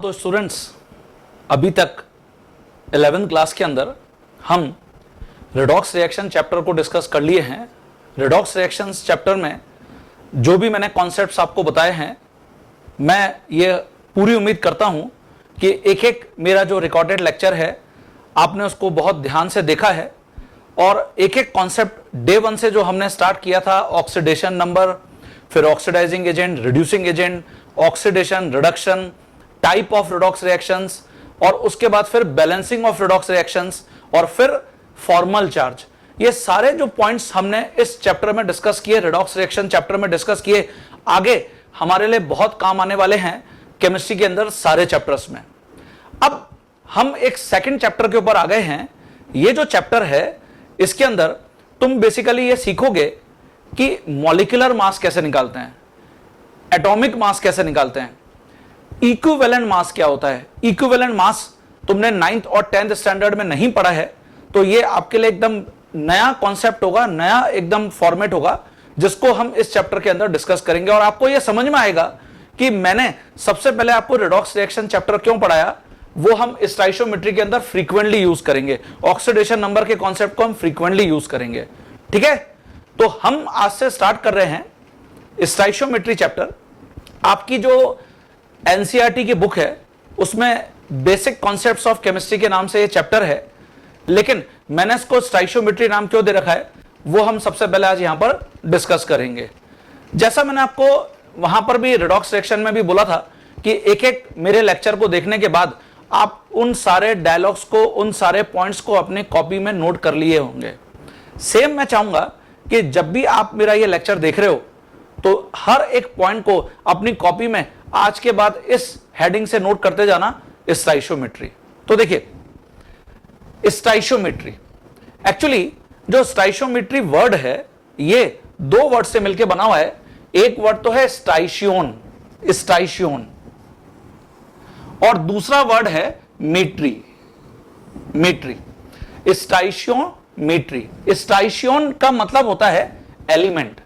तो स्टूडेंट्स, अभी तक 11th क्लास के अंदर हम रेडॉक्स रिएक्शन चैप्टर को डिस्कस कर लिए हैं। रेडॉक्स रिएक्शंस चैप्टर में जो भी मैंने कॉन्सेप्ट्स आपको बताए हैं, मैं ये पूरी उम्मीद करता हूं कि एक एक मेरा जो रिकॉर्डेड लेक्चर है आपने उसको बहुत ध्यान से देखा है और एक एक कॉन्सेप्ट डे 1 से जो हमने स्टार्ट किया था, ऑक्सीडेशन नंबर, फिर oxidising agent, reducing agent, oxidation, reduction, type of redox reactions और उसके बाद फिर बैलेंसिंग ऑफ रिडॉक्स रिएक्शंस और फिर फॉर्मल चार्ज, ये सारे जो पॉइंट्स हमने इस चैप्टर में डिस्कस किए, रिडॉक्स रिएक्शन चैप्टर में डिस्कस किए, आगे हमारे लिए बहुत काम आने वाले हैं केमिस्ट्री के अंदर सारे चैप्टर्स में। अब हम एक सेकंड चैप्टर के ऊपर आ गए हैं। ये जो चैप्टर है इसके अंदर तुम बेसिकली ये सीखोगे कि मॉलिक्यूलर मास कैसे निकालते हैं, एटॉमिक मास कैसे निकालते हैं, इक्विवेलेंट मास क्या होता है। इक्विवेलेंट मास तुमने 9th और 10th स्टैंडर्ड में नहीं पढ़ा है, तो ये आपके लिए एकदम नया कॉन्सेप्ट होगा, नया एकदम फॉर्मेट होगा जिसको हम इस चैप्टर के अंदर डिस्कस करेंगे और आपको ये समझ में आएगा कि मैंने सबसे पहले आपको रिडॉक्स रिएक्शन चैप्टर क्यों पढ़ाया, वो हम स्टोइचियोमेट्री के अंदर फ्रीक्वेंटली यूज करेंगे। ऑक्सीडेशन नंबर के कॉन्सेप्ट को हम फ्रीक्वेंटली यूज करेंगे, ठीक है। तो हम आज से स्टार्ट कर रहे हैं स्टोइचियोमेट्री चैप्टर। आपकी जो एनसीईआरटी की बुक है उसमें बेसिक कॉन्सेप्ट्स ऑफ केमिस्ट्री के नाम से ये चैप्टर है, लेकिन मैंने इसको स्टोइचियोमेट्री नाम क्यों दे रखा है वो हम सबसे पहले आज यहां पर डिस्कस करेंगे। जैसा मैंने आपको वहां पर भी रिडॉक्स रिएक्शन में भी बोला था कि एक एक मेरे लेक्चर को देखने के बाद आप उन सारे डायलॉग्स को, उन सारे पॉइंट्स को अपने कॉपी में नोट कर लिए होंगे। सेम मैं चाहूंगा कि जब भी आप मेरा ये लेक्चर देख रहे हो तो हर एक पॉइंट को अपनी कॉपी में आज के बाद इस हेडिंग से नोट करते जाना, स्टोइचियोमेट्री। तो देखिए स्टोइचियोमेट्री, एक्चुअली जो स्टोइचियोमेट्री वर्ड है ये दो वर्ड से मिलकर बना हुआ है। एक वर्ड तो है स्टाइशियोन, स्टाइशियोन, और दूसरा वर्ड है मेट्री, मेट्री, स्टाइशियोमेट्री। स्टाइशियोन का मतलब होता है एलिमेंट,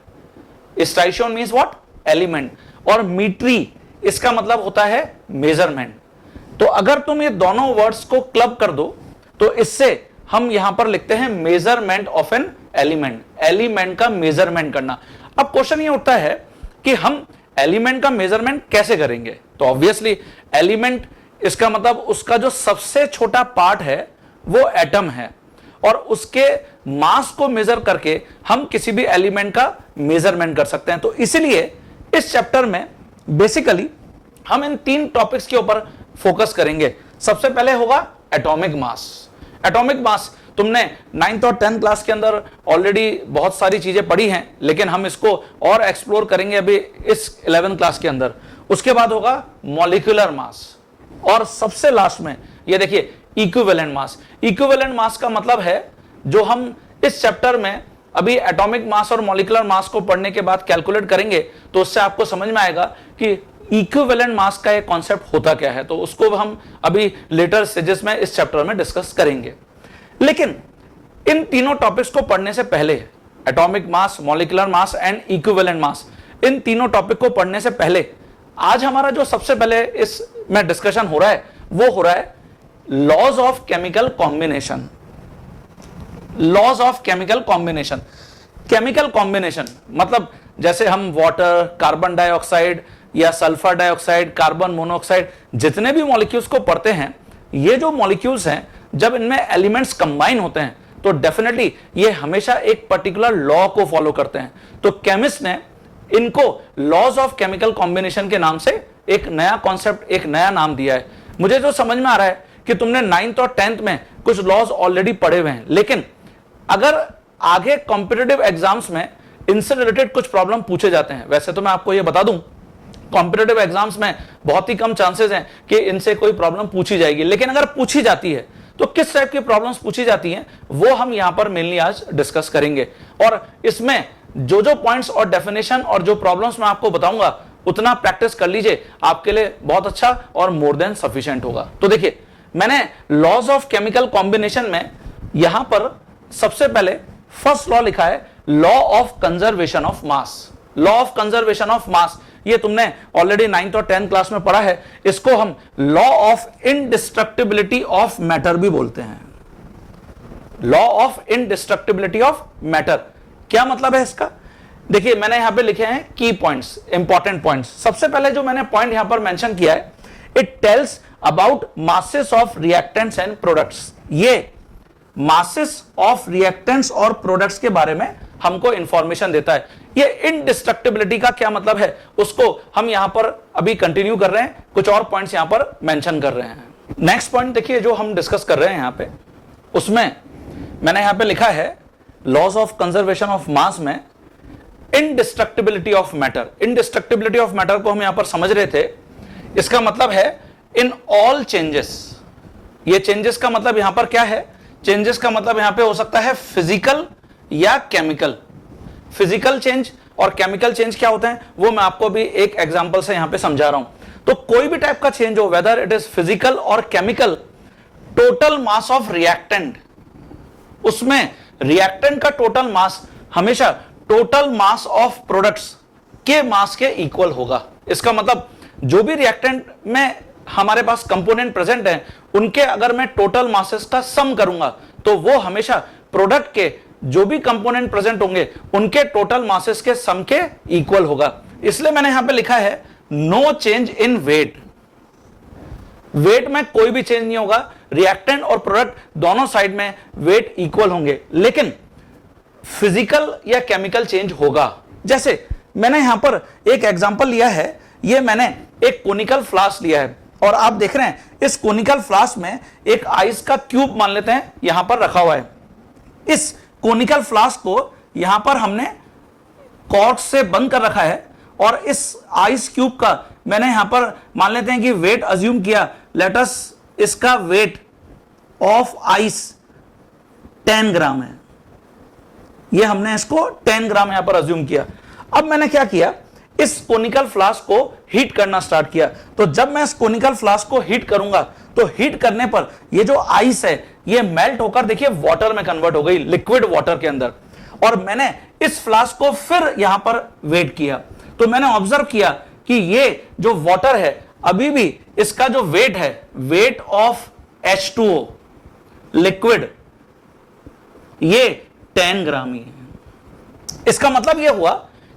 स्टाइशियोन मींस व्हाट, एलिमेंट, और मीट्री इसका मतलब होता है मेजरमेंट। तो अगर तुम ये दोनों वर्ड्स को क्लब कर दो तो इससे हम यहां पर लिखते हैं measurement of an element, element का मेजरमेंट करना। अब क्वेश्चन ये उठता है कि हम एलिमेंट का मेजरमेंट कैसे करेंगे। तो ऑब्वियसली एलिमेंट इसका मतलब उसका जो सबसे छोटा पार्ट है वो एटम है और उसके मास को मेजर करके हम किसी भी एलिमेंट का मेजरमेंट कर सकते हैं। तो इसीलिए इस चैप्टर में बेसिकली हम इन तीन टॉपिक्स के ऊपर फोकस करेंगे। सबसे पहले होगा एटॉमिक मास। एटॉमिक मास तुमने 9th और 10th क्लास के अंदर ऑलरेडी बहुत सारी चीजें पढ़ी हैं, लेकिन हम इसको और एक्सप्लोर करेंगे अभी इस 11th क्लास के अंदर। उसके बाद होगा मॉलिक्यूलर मास और सबसे लास्ट में ये देखिए इक्विवेलेंट मास। इक्विवेलेंट मास का मतलब है जो हम इस चैप्टर में अभी एटॉमिक मास और मॉलिक्यूलर मास को पढ़ने के बाद कैलकुलेट करेंगे तो उससे आपको समझ में आएगा कि इक्विवेलेंट मास का एक कॉन्सेप्ट होता क्या है। तो उसको हम अभी लेटर स्टेजेस में इस चैप्टर में डिस्कस करेंगे। लेकिन इन तीनों टॉपिक्स को पढ़ने से पहले, atomic mass, molecular mass and equivalent mass, इन तीनों टॉपिक को पढ़ने से पहले आज हमारा जो सबसे पहले इसमें डिस्कशन हो रहा है वो हो रहा है laws of chemical combination. Laws of chemical combination, chemical combination मतलब जैसे हम वाटर, कार्बन डाइऑक्साइड या सल्फर डाइऑक्साइड, कार्बन मोनोऑक्साइड, जितने भी मॉलिक्यूल्स को पढ़ते हैं, ये जो मॉलिक्यूल्स हैं जब इनमें एलिमेंट्स कंबाइन होते हैं तो डेफिनेटली ये हमेशा एक पर्टिकुलर लॉ को फॉलो करते हैं। तो केमिस्ट ने इनको लॉज ऑफ केमिकल कॉम्बिनेशन के नाम से एक नया कॉन्सेप्ट, एक नया नाम दिया है। मुझे जो समझ में आ रहा है कि तुमने 9th और 10th में कुछ लॉज ऑलरेडी पढ़े हुए हैं, लेकिन अगर आगे कॉम्पिटिटिव एग्जाम्स में इनसे रिलेटेड कुछ प्रॉब्लम पूछे जाते हैं, वैसे तो मैं आपको यह बता दूं कॉम्पिटिटिव एग्जाम्स में बहुत ही कम चांसेस हैं कि इनसे कोई प्रॉब्लम पूछी जाएगी, लेकिन अगर पूछी जाती है तो किस टाइप की प्रॉब्लम्स पूछी जाती हैं वो हम यहां पर मेनली आज डिस्कस करेंगे। और इसमें जो जो पॉइंट्स और डेफिनेशन और जो प्रॉब्लम्स मैं आपको बताऊंगा उतना प्रैक्टिस कर लीजिए, आपके लिए बहुत अच्छा और मोर देन सफिशिएंट होगा। तो देखिए मैंने लॉज ऑफ केमिकल कॉम्बिनेशन में यहां पर सबसे पहले फर्स्ट लॉ लिखा है, law of conservation of mass. Law of conservation of मास ये तुमने ऑलरेडी 9th और 10th क्लास में पढ़ा है। इसको हम law of indestructibility of matter भी बोलते हैं। Law of indestructibility of matter क्या मतलब है इसका? देखिए मैंने यहां पे लिखे हैं की पॉइंट्स, इंपॉर्टेंट पॉइंट्स। सबसे पहले जो मैंने पॉइंट यहां पर मेंशन किया है, it tells about masses of reactants and products. ये मासेस ऑफ रिएक्टेंट्स और प्रोडक्ट्स के बारे में हमको इंफॉर्मेशन देता है। ये इनडिस्ट्रक्टिबिलिटी का क्या मतलब है उसको हम यहां पर अभी कंटिन्यू कर रहे हैं, कुछ और पॉइंट्स यहां पर मेंशन कर रहे हैं। नेक्स्ट पॉइंट देखिए जो हम डिस्कस कर रहे हैं यहां पे, उसमें मैंने यहां पे लिखा है laws of conservation of mass में indestructibility of matter. Indestructibility of matter को हम यहां पर समझ रहे थे, इसका मतलब है इन ऑल चेंजेस। ये चेंजेस का मतलब यहां पर क्या है? चेंजेस का मतलब यहां पे हो सकता है फिजिकल या केमिकल। फिजिकल चेंज और केमिकल चेंज क्या होते हैं वो मैं आपको भी एक एग्जांपल से यहां पे समझा रहा हूं। तो कोई भी टाइप का चेंज हो, वेदर इट इज फिजिकल और chemical, total mass of reactant, उसमें रिएक्टेंट का टोटल मास हमेशा टोटल मास ऑफ प्रोडक्ट्स के मास के इक्वल होगा। इसका मतलब जो भी रिएक्टेंट में हमारे पास कंपोनेंट प्रेजेंट हैं, उनके अगर मैं टोटल मासेस का सम करूंगा तो वो हमेशा प्रोडक्ट के जो भी कंपोनेंट प्रेजेंट होंगे उनके टोटल मासेस के सम के इक्वल होगा। इसलिए मैंने यहां पे लिखा है no change in weight. Weight में कोई भी चेंज नहीं होगा, रिएक्टेंट और प्रोडक्ट दोनों साइड में वेट इक्वल होंगे, लेकिन फिजिकल या केमिकल चेंज होगा। जैसे मैंने यहां पर एक एग्जांपल लिया है, ये मैंने एक कोनिकल फ्लास्क लिया है और आप देख रहे हैं इस कोनिकल फ्लास्क में एक आइस का क्यूब मान लेते हैं यहां पर रखा हुआ है। इस कोनिकल फ्लास्क को यहां पर हमने कॉर्क से बंद कर रखा है और इस आइस क्यूब का मैंने यहां पर मान लेते हैं कि वेट अज्यूम किया, लेट अस इसका वेट ऑफ आइस 10 ग्राम है। ये हमने इसको 10 ग्राम यहां पर अज्यूम किया। अब मैंने क्या किया, इस कोनिकल फ्लास्क को हीट करना स्टार्ट किया। तो जब मैं इस कोनिकल फ्लास्क को हीट करूंगा तो हीट करने पर ये जो आइस है ये मेल्ट होकर देखिए वाटर में कन्वर्ट हो गई, लिक्विड वाटर के अंदर। और मैंने इस फ्लास्क को फिर यहां पर वेट किया तो मैंने ऑब्जर्व किया कि ये जो वाटर है अभी भी इसका जो वेट है, वेट ऑफ H2O लिक्विड, ये 10 ग्राम ही है। इसका मतलब यह हुआ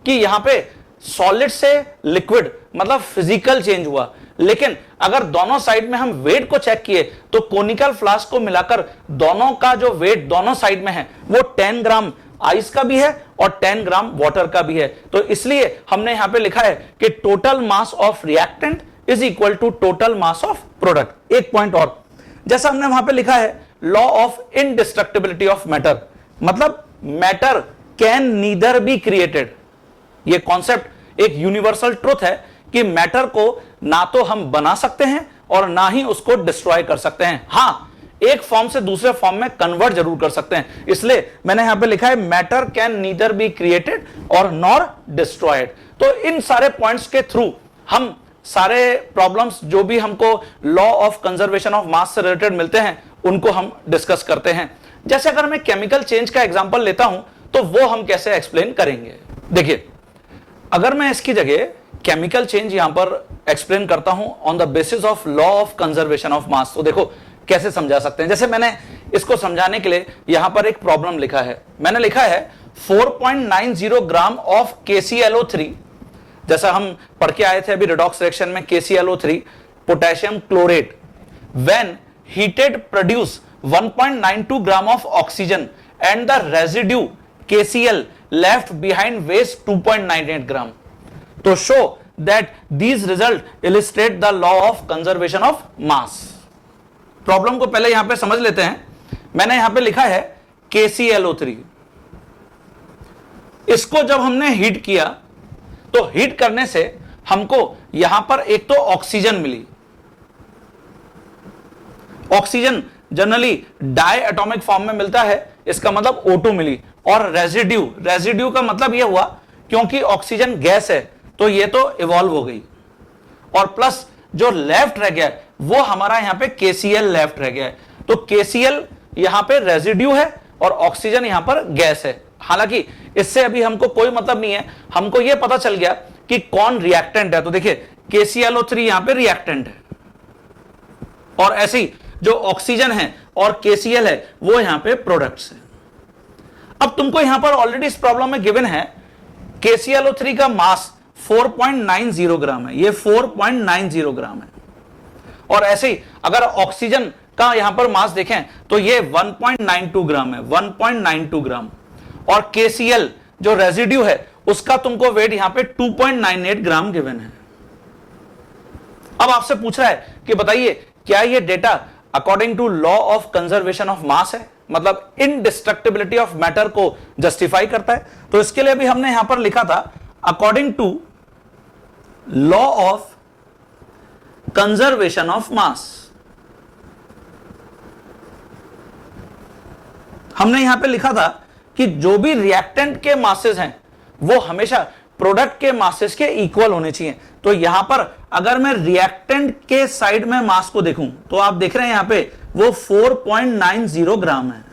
कि यहां पे सॉलिड से लिक्विड मतलब फिजिकल चेंज हुआ, लेकिन अगर दोनों साइड में हम वेट को चेक किए तो कोनिकल फ्लास्क को मिलाकर दोनों का जो वेट दोनों साइड में है वो 10 ग्राम आइस का भी है और 10 ग्राम वाटर का भी है। तो इसलिए हमने यहां पे लिखा है कि total mass of reactant is equal to total mass of product. एक पॉइंट और, जैसा हमने वहां पे लिखा है law of indestructibility of matter, मतलब matter can neither be created. ये कॉन्सेप्ट एक यूनिवर्सल ट्रुथ है कि मैटर को ना तो हम बना सकते हैं और ना ही उसको डिस्ट्रॉय कर सकते हैं। हां, एक फॉर्म से दूसरे फॉर्म में कन्वर्ट जरूर कर सकते हैं। इसलिए मैंने यहां पे लिखा है matter can neither be created और नॉर डिस्ट्रॉयड। तो इन सारे पॉइंट्स के थ्रू हम सारे प्रॉब्लम्स जो भी हमको लॉ ऑफ कंजर्वेशन ऑफ मास से रिलेटेड मिलते हैं उनको हम डिस्कस करते हैं। जैसे अगर मैं केमिकल चेंज का एग्जांपल लेता हूं तो वो हम कैसे एक्सप्लेन करेंगे। देखिए, अगर मैं इसकी जगह केमिकल चेंज यहां पर एक्सप्लेन करता हूं on the basis of law of conservation of mass, तो देखो कैसे समझा सकते हैं। जैसे मैंने इसको समझाने के लिए यहां पर एक प्रॉब्लम लिखा है, मैंने लिखा है 4.90 ग्राम ऑफ KClO3। जैसा हम पढ़ के आए थे अभी रिडॉक्स रिएक्शन में, KClO3 potassium chlorate when heated produce 1.92 gram of oxygen and the residue KCl left behind weighs 2.98 gram. To show that these results illustrate the law of conservation of mass. Problem को पहले यहां पे समझ लेते हैं। मैंने यहां पे लिखा है KClO3। इसको जब हमने हीट किया तो हीट करने से हमको यहां पर एक तो ऑक्सीजन मिली। Oxygen generally diatomic form में मिलता है, इसका मतलब O2 मिली। और रेजिड्यू का मतलब यह हुआ क्योंकि ऑक्सीजन गैस है तो ये तो इवॉल्व हो गई, और प्लस जो लेफ्ट रह गया वो हमारा यहां पे KCl लेफ्ट रह गया है। तो KCl यहां पे रेजिड्यू है और ऑक्सीजन यहां पर गैस है। हालांकि इससे अभी हमको कोई मतलब नहीं है, हमको यह पता चल गया कि कौन रिएक्टेंट है, तो देखिए KClO3 यहां पे रिएक्टेंट है, और ऐसे ही जो ऑक्सीजन है और KCl है वो यहां पे प्रोडक्ट्स है। अब तुमको यहां पर ऑलरेडी इस प्रॉब्लम में गिवन है KClO3 का मास 4.90 ग्राम है, ये 4.90 ग्राम है, और ऐसे ही अगर ऑक्सीजन का यहां पर मास देखें तो ये 1.92 ग्राम है, 1.92 ग्राम, और KCl जो रेजिड्यू है उसका तुमको वेट यहां पे 2.98 ग्राम गिवन है। अब आपसे पूछ रहा है कि बताइए क्या ये data according to law of conservation of mass है, मतलब इनडिस्ट्रक्टिबिलिटी ऑफ मैटर को जस्टिफाई करता है। तो इसके लिए भी हमने यहां पर लिखा था according to law of conservation of mass. हमने यहां पे लिखा था कि जो भी रिएक्टेंट के मासेस हैं वो हमेशा प्रोडक्ट के मासेस के इक्वल होने चाहिए। तो यहां पर अगर मैं रिएक्टेंट के साइड में मास को देखूं तो आप देख रहे हैं यहां पे वो 4.90 ग्राम है,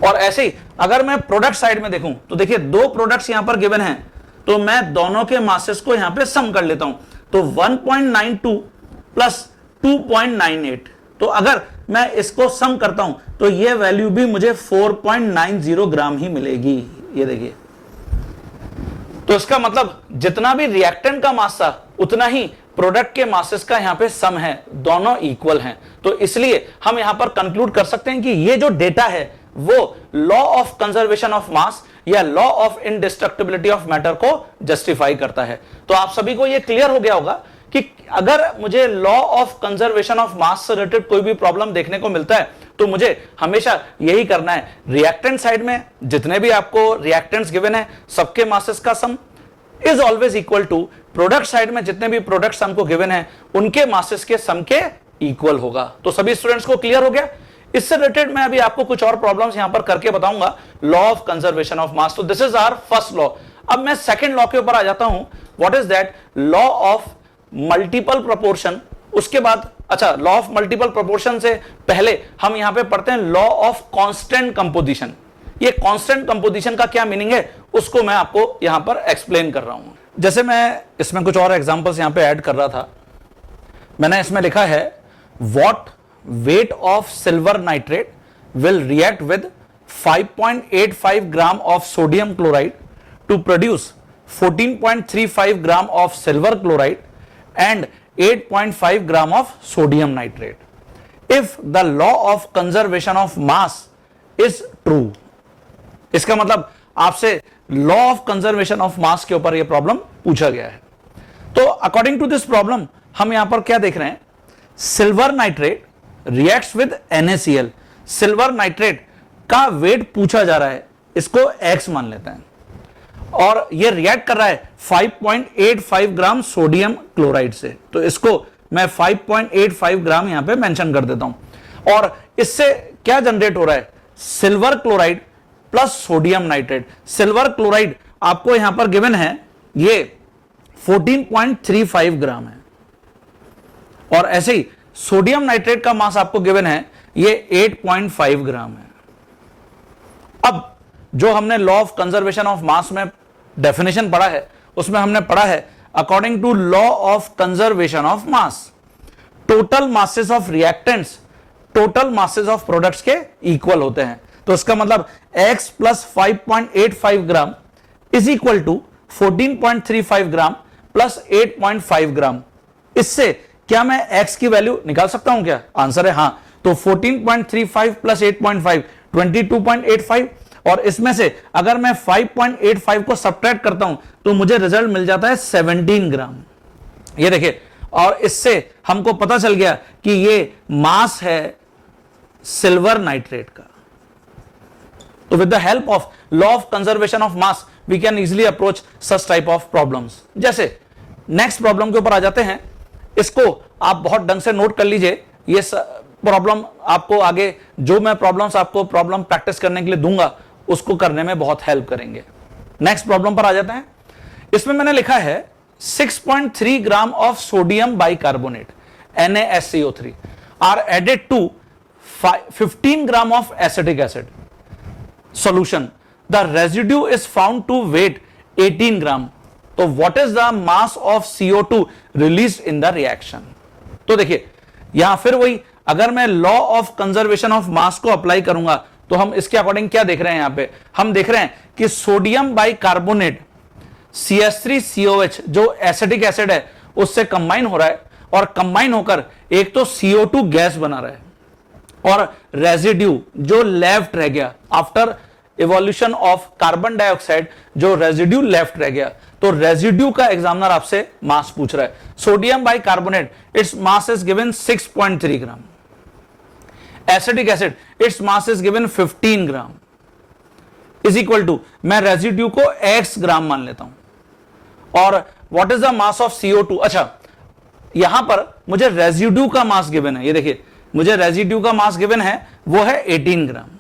और ऐसे ही अगर मैं प्रोडक्ट साइड में देखूं तो देखिए दो प्रोडक्ट्स यहां पर गिवन हैं, तो मैं दोनों के मासेस को यहां पे सम कर लेता हूं, तो 1.92 प्लस 2.98, तो अगर मैं इसको सम करता हूं तो ये वैल्यू भी मुझे 4.90 ग्राम ही मिलेगी। ये देखिए, तो इसका मतलब जितना भी रिएक्टेंट का मास था उतना ही प्रोडक्ट के मासेस का यहां पे सम है, दोनों इक्वल हैं। तो इसलिए हम यहां पर कंक्लूड कर सकते हैं कि ये जो डेटा है वो लॉ ऑफ कंजर्वेशन ऑफ मास या law of indestructibility of matter को जस्टिफाई करता है। तो आप सभी को ये क्लियर हो गया होगा कि अगर मुझे लॉ ऑफ कंजर्वेशन ऑफ मास से रिलेटेड कोई भी प्रॉब्लम देखने को मिलता है तो मुझे हमेशा यही करना है, रिएक्टेंट साइड में जितने भी आपको रिएक्टेंट्स गिवन है सबके मासेस का sum is always equal to product side में जितने भी प्रोडक्ट्स हमको गिवन है उनके मासेस के सम के इक्वल होगा। तो सभी स्टूडेंट्स को क्लियर हो गया। इससे रिलेटेड मैं अभी आपको कुछ और प्रॉब्लम्स यहां पर करके बताऊंगा, law of conservation of mass. तो this is our first law. अब मैं सेकंड लॉ के ऊपर आ जाता हूं, what is that, law of multiple proportion. उसके बाद अच्छा, लॉ ऑफ मल्टीपल प्रोपोर्शन से पहले हम यहां पे पढ़ते हैं लॉ ऑफ कांस्टेंट कंपोजिशन। ये कांस्टेंट कंपोजिशन का क्या मीनिंग है उसको मैं आपको यहां पर एक्सप्लेन कर रहा हूं। जैसे मैं इसमें कुछ और एग्जांपल्स यहां पे ऐड कर रहा था, मैंने इसमें लिखा है what weight of silver nitrate will react with 5.85 gram of sodium chloride to produce 14.35 gram of silver chloride and 8.5 gram of sodium nitrate if the law of conservation of mass is true। इसका मतलब आपसे law of conservation of mass के ऊपर यह problem पूछा गया है। तो अकॉर्डिंग टू दिस प्रॉब्लम हम यहां पर क्या देख रहे हैं, silver nitrate reacts with NaCl। Silver nitrate का वेट पूछा जा रहा है, इसको X मान लेते हैं, और ये रिएक्ट कर रहा है 5.85 ग्राम सोडियम क्लोराइड से, तो इसको मैं 5.85 ग्राम यहां पे मेंशन कर देता हूं। और इससे क्या जनरेट हो रहा है, silver chloride plus sodium nitrate. Silver chloride आपको यहां पर गिवन है ये 14.35 ग्राम है, और ऐसे ही सोडियम नाइट्रेट का मास आपको गिवन है ये 8.5 ग्राम है। अब जो हमने law of conservation of mass में डेफिनेशन पढ़ा है उसमें हमने पढ़ा है according to law of conservation of mass total masses of reactants total masses of products के इक्वल होते हैं। तो इसका मतलब x plus 5.85 gram is equal to 14.35 gram plus 8.5 gram. इससे क्या मैं x की वैल्यू निकाल सकता हूं क्या? आंसर है हाँ। तो 14.35 प्लस 8.5 22.85, और इसमें से अगर मैं 5.85 को सब्ट्रैक्ट करता हूं तो मुझे रिजल्ट मिल जाता है 17 ग्राम। ये देखिए, और इससे हमको पता चल गया कि ये मास है सिल्वर नाइट्रेट का। तो with the help of law of conservation of mass we can easily approach such type of problems. जैसे नेक्स्ट प्रॉब्लम के ऊपर आ जाते हैं, इसको आप बहुत ढंग से नोट कर लीजिए। ये प्रॉब्लम आपको आगे जो मैं प्रॉब्लम्स आपको प्रॉब्लम प्रैक्टिस करने के लिए दूंगा उसको करने में बहुत हेल्प करेंगे। नेक्स्ट प्रॉब्लम पर आ जाते हैं। इसमें मैंने लिखा है 6.3 gram of sodium bicarbonate NaSCO3 are added to 15 gram of acetic acid solution the residue is found to weigh 18 gram, तो what is the mass of CO2 release in the reaction. तो देखिए यहां फिर वही, अगर मैं law of conservation of mass को apply करूंगा तो हम इसके अकॉर्डिंग क्या देख रहे हैं, यहां पे हम देख रहे हैं कि सोडियम बाइकार्बोनेट CH3COH जो एसिडिक एसिड है उससे कंबाइन हो रहा है, और कंबाइन होकर एक तो CO2 गैस बना रहा है, और रेजिड्यू जो लेफ्ट रह गया after evolution of carbon dioxide, जो रेजिड्यू लेफ्ट रह गया, तो रेजिड्यू का एग्जामिनर आपसे मास पूछ रहा है। Sodium bicarbonate its mass is given 6.3 gram, acidic acid its mass is given 15 gram, is equal to, मैं रेजिड्यू को x ग्राम मान लेता हूं, और what is the mass of CO2। अच्छा, यहां पर मुझे रेजिड्यू का मास गिवन है, ये देखिए मुझे रेजिड्यू का मास गिवन है, वो है 18 ग्राम।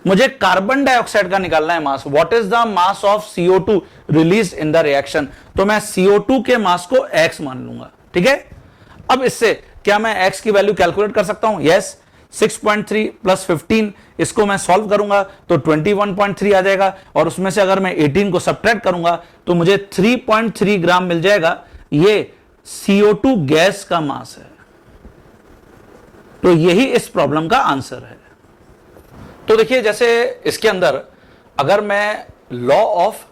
मुझे कार्बन डाइऑक्साइड का निकालना है mass, what is the mass of CO2 release in the reaction, तो मैं CO2 के मास को x मान लूंगा, ठीक है। अब इससे क्या मैं x की वैल्यू कैलकुलेट कर सकता हूं, यस, 6.3 प्लस 15, इसको मैं सॉल्व करूंगा तो 21.3 आ जाएगा, और उसमें से अगर मैं 18 को सब्ट्रैक्ट करूंगा तो मुझे 3.3 ग्राम मिल जाएगा, ये CO2 गैस का मास है। तो यही इस प्रॉब्लम का आंसर है। तो देखिए जैसे इसके अंदर अगर मैं लॉ ऑफ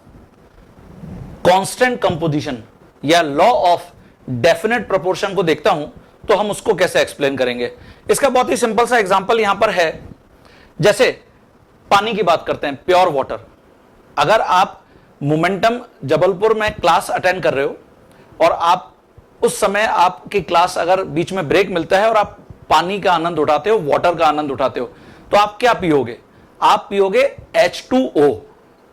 कांस्टेंट कंपोजिशन या लॉ ऑफ डेफिनेट प्रोपोर्शन को देखता हूं तो हम उसको कैसे एक्सप्लेन करेंगे। इसका बहुत ही सिंपल सा एग्जांपल यहां पर है, जैसे पानी की बात करते हैं, प्योर वाटर। अगर आप मोमेंटम जबलपुर में क्लास अटेंड कर रहे हो और आप उस समय आपकी क्लास अगर बीच में ब्रेक मिलता है और आप पानी का आनंद उठाते हो, वाटर का आनंद उठाते हो, तो आप क्या पियोगे, आप पियोगे H2O।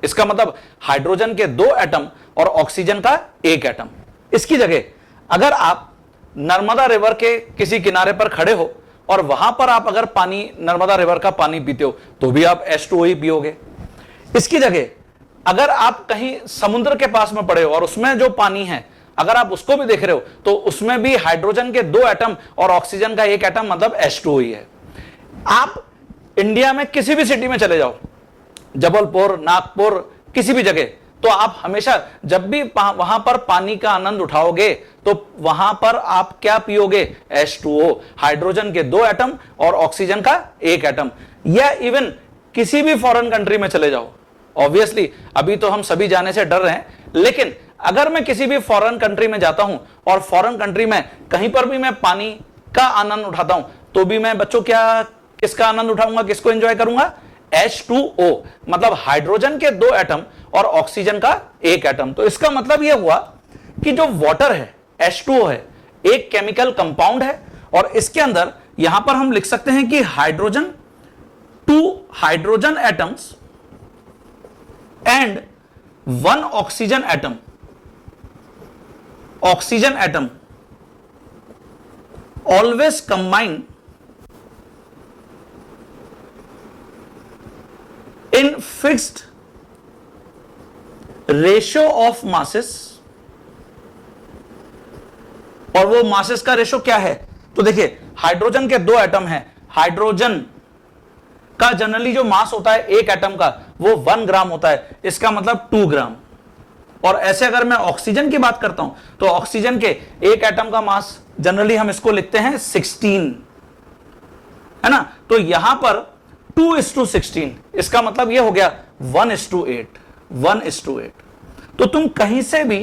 इसका मतलब हाइड्रोजन के 2 एटम और ऑक्सीजन का 1 एटम। इसकी जगह अगर आप नर्मदा रिवर के किसी किनारे पर खड़े हो और वहां पर आप अगर पानी, नर्मदा रिवर का पानी पीते हो तो भी आप H2O ही पियोगे। इसकी जगह अगर आप कहीं समुद्र के पास में पड़े हो और उसमें जो पानी है अगर आप उसको भी देख रहे हो तो उसमें भी हाइड्रोजन के 2 एटम और ऑक्सीजन का 1 एटम, मतलब H2O ही है। आप इंडिया में किसी भी सिटी में चले जाओ, जबलपुर, नागपुर, किसी भी जगह, तो आप हमेशा जब भी वहां पर पानी का आनंद उठाओगे तो वहां पर आप क्या पियोगे, H2O, हाइड्रोजन के 2 एटम और ऑक्सीजन का 1 एटम। या इवन किसी भी फॉरेन कंट्री में चले जाओ, ऑब्वियसली अभी तो हम सभी जाने से डर रहे हैं, लेकिन अगर मैं किसी भी फॉरेन कंट्री में जाता हूं और फॉरेन कंट्री में कहीं पर भी मैं पानी का आनंद उठाता हूं तो भी मैं बच्चों क्या, किसका आनंद उठाऊंगा, किसको एंजॉय करूंगा, H2O, मतलब हाइड्रोजन के 2 एटम और ऑक्सीजन का 1 एटम। तो इसका मतलब यह हुआ कि जो वाटर है, H2O है, एक केमिकल कंपाउंड है, और इसके अंदर यहां पर हम लिख सकते हैं कि hydrogen, 2 hydrogen atoms and 1 oxygen atom, oxygen atom always combine in fixed ratio of masses। और वो मासेस का रेशो क्या है, तो देखिए हाइड्रोजन के 2 एटम हैं, हाइड्रोजन का जनरली जो मास होता है एक एटम का वो 1 ग्राम होता है, इसका मतलब 2 ग्राम। और ऐसे अगर मैं ऑक्सीजन की बात करता हूं तो ऑक्सीजन के 1 एटम का मास जनरली हम इसको लिखते हैं 16, है ना। तो यहां पर 2:16, इसका मतलब यह हो गया 1:8, 1:8। तो तुम कहीं से भी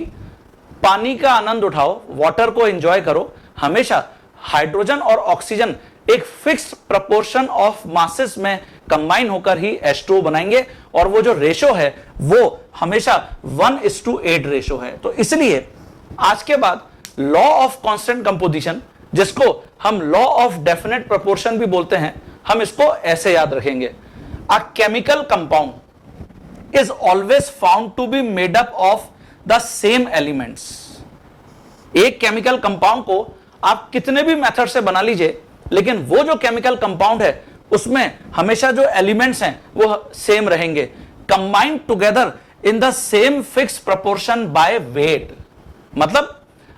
पानी का आनंद उठाओ, वाटर को एंजॉय करो, हमेशा हाइड्रोजन और ऑक्सीजन एक फिक्स्ड प्रपोर्शन ऑफ मासेस में कंबाइन होकर ही H2O बनाएंगे, और वो जो रेशो है वो हमेशा 1:8 रेशो है। तो इसलिए आज के बाद लॉ ऑफ कांस्टेंट कंपोजिशन, जिसको हम लॉ ऑफ डेफिनेट प्रोपोर्शन भी बोलते हैं, हम इसको ऐसे याद रखेंगे। A chemical compound is always found to be made up of the same elements. एक केमिकल कंपाउंड को आप कितने भी मेथड से बना लीजिए, लेकिन वो जो केमिकल कंपाउंड है उसमें हमेशा जो एलिमेंट्स हैं वो सेम रहेंगे, combined together in the same fix proportion by weight. मतलब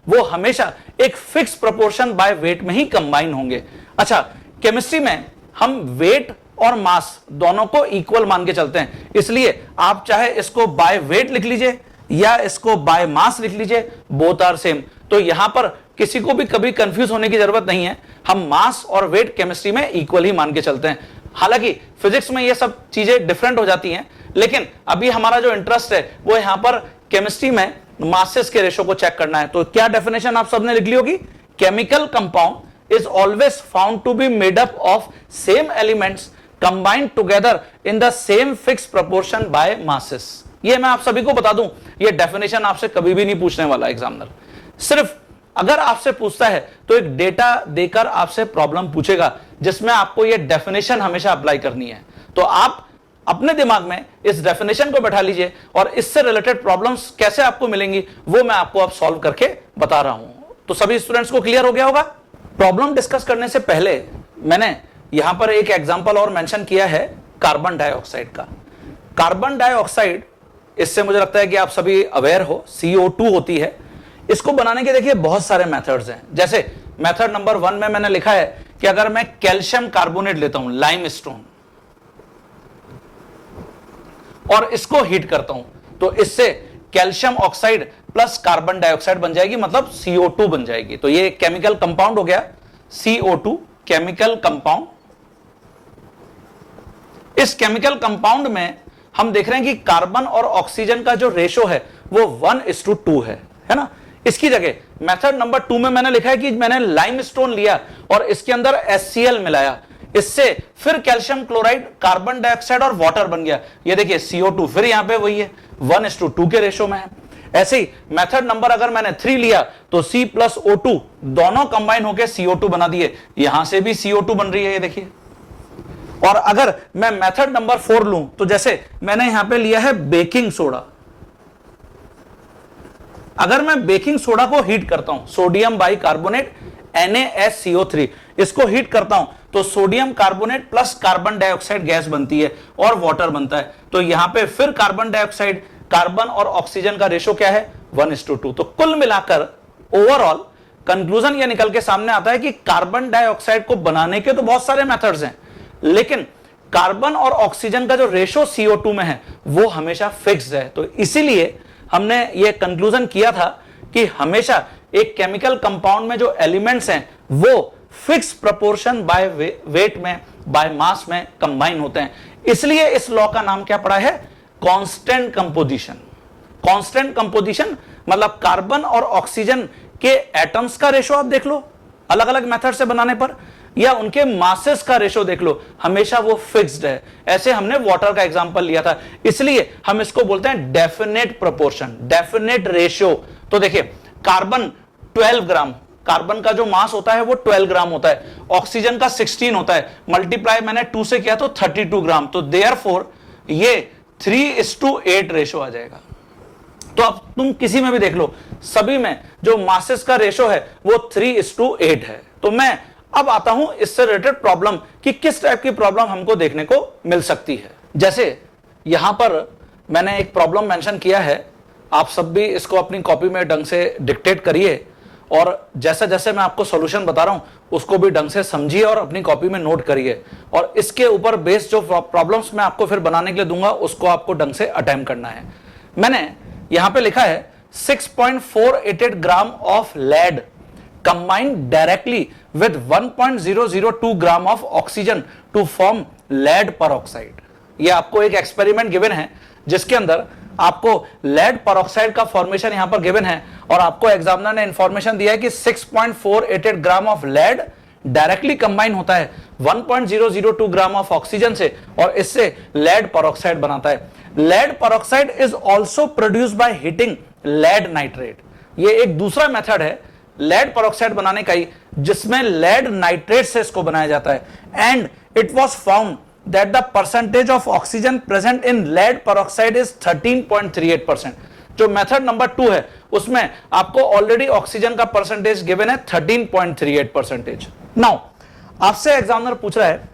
वो हमेशा एक फिक्स प्रोपोर्शन बाय वेट में ही कंबाइन होंगे। अच्छा, केमिस्ट्री में हम वेट और मास दोनों को इक्वल मान के चलते हैं, इसलिए आप चाहे इसको बाय वेट लिख लीजिए या इसको बाय मास लिख लीजिए, बोथ आर सेम। तो यहां पर किसी को भी कभी कंफ्यूज होने की जरूरत नहीं है, हम मास और वेट केमिस्ट्री में इक्वल ही मान के चलते हैं। हालांकि फिजिक्स में ये सब चीजें डिफरेंट हो जाती हैं, लेकिन अभी हमारा जो इंटरेस्ट है वो यहां पर केमिस्ट्री में मासेस के रेशो को चेक करना है। तो क्या डेफिनेशन आप सबने लिख ली होगी, chemical compound is always found to be made up of same elements combined together in the same fix proportion by masses. ये मैं आप सभी को बता दूं, ये डेफिनेशन आपसे कभी भी नहीं पूछने वाला एग्जामिनर। सिर्फ अगर आपसे पूछता है तो एक डेटा देकर आपसे प्रॉब्लम पूछेगा जिसमें आपको ये डेफिनेशन हमेशा अप्लाई करनी है। तो आप अपने दिमाग में इस डेफिनेशन को बैठा लीजिए और इससे रिलेटेड प्रॉब्लम्स कैसे आपको मिलेंगी वो मैं आपको अब सॉल्व करके बता रहा हूं। तो सभी स्टूडेंट्स को क्लियर हो गया होगा। प्रॉब्लम डिस्कस करने से पहले मैंने यहां पर एक एग्जांपल और मेंशन किया है कार्बन डाइऑक्साइड का। कार्बन डाइऑक्साइड, इससे मुझे लगता है कि आप सभी अवेयर हो, CO2 होती है। इसको बनाने के देखिए बहुत सारे मेथड्स हैं। जैसे मेथड नंबर 1 में मैंने लिखा है कि अगर मैं कैल्शियम कार्बोनेट लेता हूं, लाइमस्टोन, और इसको हीट करता हूं तो इससे calcium oxide plus carbon dioxide बन जाएगी, मतलब CO2 बन जाएगी। तो ये केमिकल कंपाउंड हो गया CO2 केमिकल कंपाउंड। इस केमिकल कंपाउंड में हम देख रहे हैं कि कार्बन और ऑक्सीजन का जो रेशो है वो 1:2 है ना। इसकी जगह मेथड नंबर 2 में मैंने लिखा है कि मैंने लाइमस्टोन लिया और इसके अंदर HCl मिलाया, इससे फिर कैल्शियम क्लोराइड, कार्बन डाइऑक्साइड और वाटर बन गया। ये देखिए CO2 फिर यहां पे वही है, 1:2 के रेशो में है। ऐसे ही मेथड नंबर अगर मैंने 3 लिया तो C प्लस O2 दोनों कंबाइन होकर CO2 बना दिए, यहां से भी CO2 बन रही है, ये देखिए। और अगर मैं मेथड नंबर 4 लूं तो जैसे मैंने यहां पे लिया है बेकिंग सोडा, अगर मैं बेकिंग सोडा को हीट करता हूं, सोडियम बाइकार्बोनेट NaSCO3, इसको हीट करता हूं तो sodium carbonate plus carbon dioxide gas बनती है और वाटर बनता है। तो यहां पे फिर कार्बन डाइऑक्साइड, कार्बन और ऑक्सीजन का रेशो क्या है, 1:2। तो कुल मिलाकर ओवरऑल कंक्लूजन यह निकल के सामने आता है कि कार्बन डाइऑक्साइड को बनाने के तो बहुत सारे मेथड्स हैं, लेकिन कार्बन और ऑक्सीजन का जो रेशो CO2 में है वो हमेशा फिक्स्ड है। तो इसीलिए हमने ये कंक्लूजन किया था कि हमेशा एक केमिकल कंपाउंड में जो एलिमेंट्स हैं वो फिक्स प्रोपोर्शन बाय वेट में, बाय मास में कंबाइन होते हैं। इसलिए इस लॉ का नाम क्या पड़ा है, कांस्टेंट कंपोजिशन। कांस्टेंट कंपोजिशन मतलब कार्बन और ऑक्सीजन के एटम्स का रेशो आप देख लो अलग अलग मेथड से बनाने पर, या उनके मासेस का रेशो देख लो, हमेशा वो फिक्स्ड है। ऐसे हमने वाटर का एग्जांपल लिया था, इसलिए हम इसको बोलते हैं डेफिनेट प्रोपोर्शन, डेफिनेट रेशियो। तो देखिए कार्बन 12 ग्राम, कार्बन का जो मास होता है वो 12 ग्राम होता है, ऑक्सीजन का 16 होता है, मल्टीप्लाई मैंने 2 से किया तो 32 ग्राम। तो देयरफॉर ये 3:8 रेशो आ जाएगा। तो अब तुम किसी में भी देख लो, सभी में जो मासेस का रेशो है वो 3:8 है। तो मैं अब आता हूं इससे रिलेटेड प्रॉब्लम कि किस टाइप की प्रॉब्लम हमको देखने को मिल सकती है। जैसे यहां पर मैंने एक प्रॉब्लम मेंशन किया है, आप सब भी इसको अपनी कॉपी में ढंग से डिक्टेट करिए और जैसे जैसे मैं आपको सॉल्यूशन बता रहा हूं उसको भी ढंग से समझिए और अपनी कॉपी में नोट करिए, और इसके ऊपर बेस्ड जो प्रॉब्लम्स मैं आपको फिर बनाने के लिए दूंगा उसको आपको ढंग से अटेम्प्ट करना है। मैंने यहां पे लिखा है 6.488 gram of lead combined directly with 1.002 gram of oxygen to form lead peroxide। ये आपको एक एक्सपेरिमेंट गिवन है जिसके अंदर आपको लेड peroxide का फॉर्मेशन यहां पर गिवन है, और आपको एग्जामिनर ने इंफॉर्मेशन दिया है कि 6.488 gram of lead directly combine होता है 1.002 ग्राम ऑफ ऑक्सीजन से, और इससे लेड peroxide बनाता है। Lead peroxide is also produced by heating lead nitrate. ये एक दूसरा मेथड है लेड peroxide बनाने का ही, जिसमें लेड नाइट्रेट से इसको बनाया जाता है। And it was found that the percentage of oxygen present in lead peroxide is 13.38%। जो मेथड नंबर 2 है उसमें आपको ऑलरेडी ऑक्सीजन का परसेंटेज गिवन है 13.38%। नाउ आपसे एग्जामिनर पूछ रहा है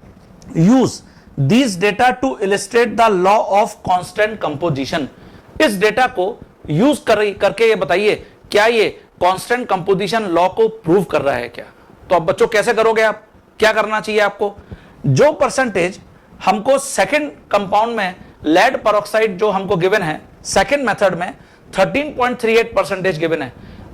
use these data to illustrate the law of constant composition. इस डेटा को यूज करके ये बताइए क्या ये कांस्टेंट कंपोजिशन लॉ को प्रूव कर रहा है क्या। तो अब बच्चों कैसे करोगे आप, क्या करना चाहिए आपको, जो परसेंटेज हमको सेकंड कंपाउंड में लेड पेरोक्साइड जो हमको गिवन है सेकंड मेथड में 13.38% गिवन है।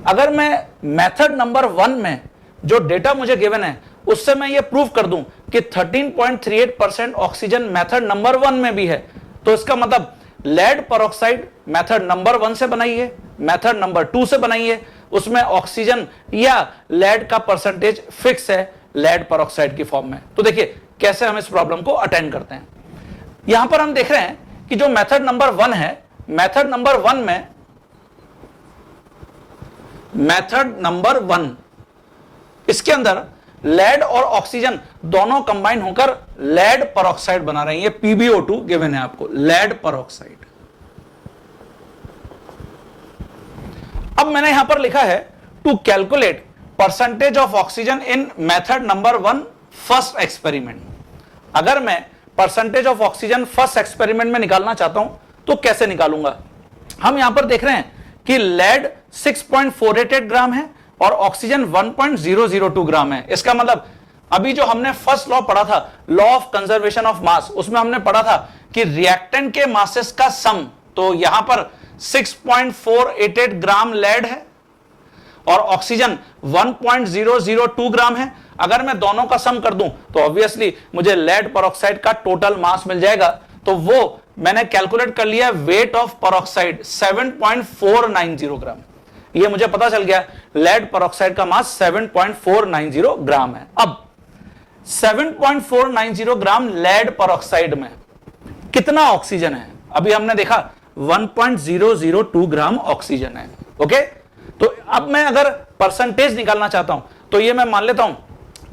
अगर मैं मेथड नंबर 1 में जो डेटा मुझे गिवन है उससे मैं ये प्रूव कर दूं कि 13.38% ऑक्सीजन मेथड नंबर 1 में भी है, तो इसका मतलब लेड पेरोक्साइड मेथड नंबर 1 से बनाई है, मेथड नंबर 2 से बनाई है, उसमें ऑक्सीजन या लेड का परसेंटेज फिक्स है लेड पेरोक्साइड की फॉर्म में। तो देखिए कैसे हम इस प्रॉब्लम को अटेंड करते हैं। यहां पर हम देख रहे हैं कि जो मेथड नंबर 1 है, मेथड नंबर 1 में मेथड नंबर 1 इसके अंदर लेड और ऑक्सीजन दोनों कंबाइन होकर लेड पेरोक्साइड बना रहे हैं। ये PbO2 गिवन है आपको, लेड पेरोक्साइड। अब मैंने यहां पर लिखा है to calculate percentage of oxygen in method number 1 first experiment. अगर मैं percentage of oxygen first experiment में निकालना चाहता हूं तो कैसे निकालूंगा। हम यहां पर देख रहे हैं कि लेड 6.488 ग्राम है और ऑक्सीजन 1.002 ग्राम है। इसका मतलब अभी जो हमने फर्स्ट लॉ पढ़ा था, लॉ ऑफ कंजर्वेशन ऑफ मास, उसमें हमने पढ़ा था कि रिएक्टेंट के मासेस का सम, तो यहां पर 6.488 ग्राम लेड है और ऑक्सीजन 1.002 ग्राम है। अगर मैं दोनों का सम कर दूं तो ऑब्वियसली मुझे लेड पेरोक्साइड का टोटल मास मिल जाएगा। तो वो मैंने कैलकुलेट कर लिया वेट ऑफ पेरोक्साइड 7.490 ग्राम। ये मुझे पता चल गया लेड पेरोक्साइड का मास 7.490 ग्राम है। अब 7.490 ग्राम लेड पेरोक्साइड में कितना ऑक्सीजन है, अभी हमने देखा 1.002 ग्राम ऑक्सीजन है। ओके, तो अब मैं अगर परसेंटेज निकालना चाहता हूं तो ये मैं मान लेता हूं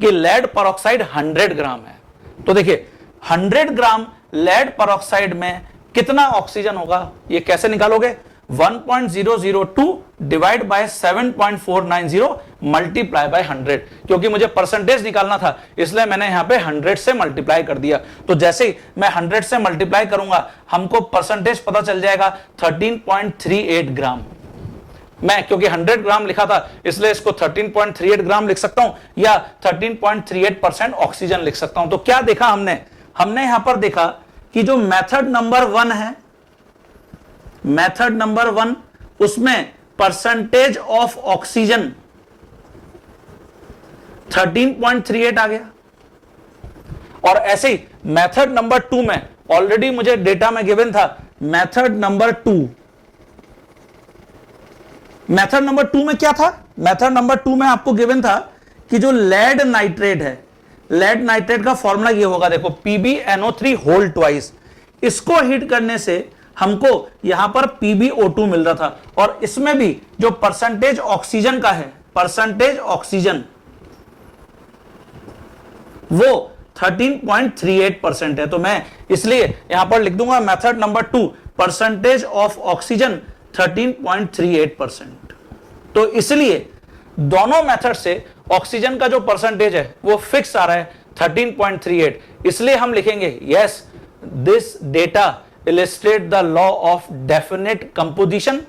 कि लेड पेरोक्साइड 100 ग्राम है। तो देखिए 100 ग्राम लेड पेरोक्साइड में कितना ऑक्सीजन होगा, ये कैसे निकालोगे, 1.002 डिवाइड बाय 7.490 मल्टीप्लाई बाय 100, क्योंकि मुझे परसेंटेज निकालना था इसलिए मैंने यहां पे 100 से मल्टीप्लाई कर दिया। तो जैसे ही मैं 100 से मल्टीप्लाई करूंगा हमको परसेंटेज पता चल जाएगा 13.38 ग्राम। मैं क्योंकि 100 ग्राम लिखा था इसलिए इसको 13.38 ग्राम लिख सकता हूं या 13.38% ऑक्सीजन लिख सकता हूं। तो क्या देखा हमने यहां पर देखा कि जो मेथड नंबर 1 है, मेथड नंबर 1 उसमें परसेंटेज ऑफ ऑक्सीजन 13.38 आ गया और ऐसे ही मेथड नंबर 2 में ऑलरेडी मुझे डेटा में गिवन था मेथड नंबर 2। मेथड नंबर 2 में क्या था, मेथड नंबर 2 में आपको गिवन था कि जो लेड नाइट्रेट है, लेड नाइट्रेट का फॉर्मूला ये होगा, देखो PbNO3 होल ट्वाइस। इसको हीट करने से हमको यहां पर PbO2 मिल रहा था और इसमें भी जो परसेंटेज ऑक्सीजन का है, परसेंटेज ऑक्सीजन वो 13.38% है। तो मैं इसलिए यहां पर लिख दूंगा method number 2 percentage of oxygen 13.38%। तो इसलिए दोनों मेथड से ऑक्सीजन का जो परसेंटेज है वो फिक्स आ रहा है 13.38। इसलिए हम लिखेंगे yes this data illustrate the law of definite composition,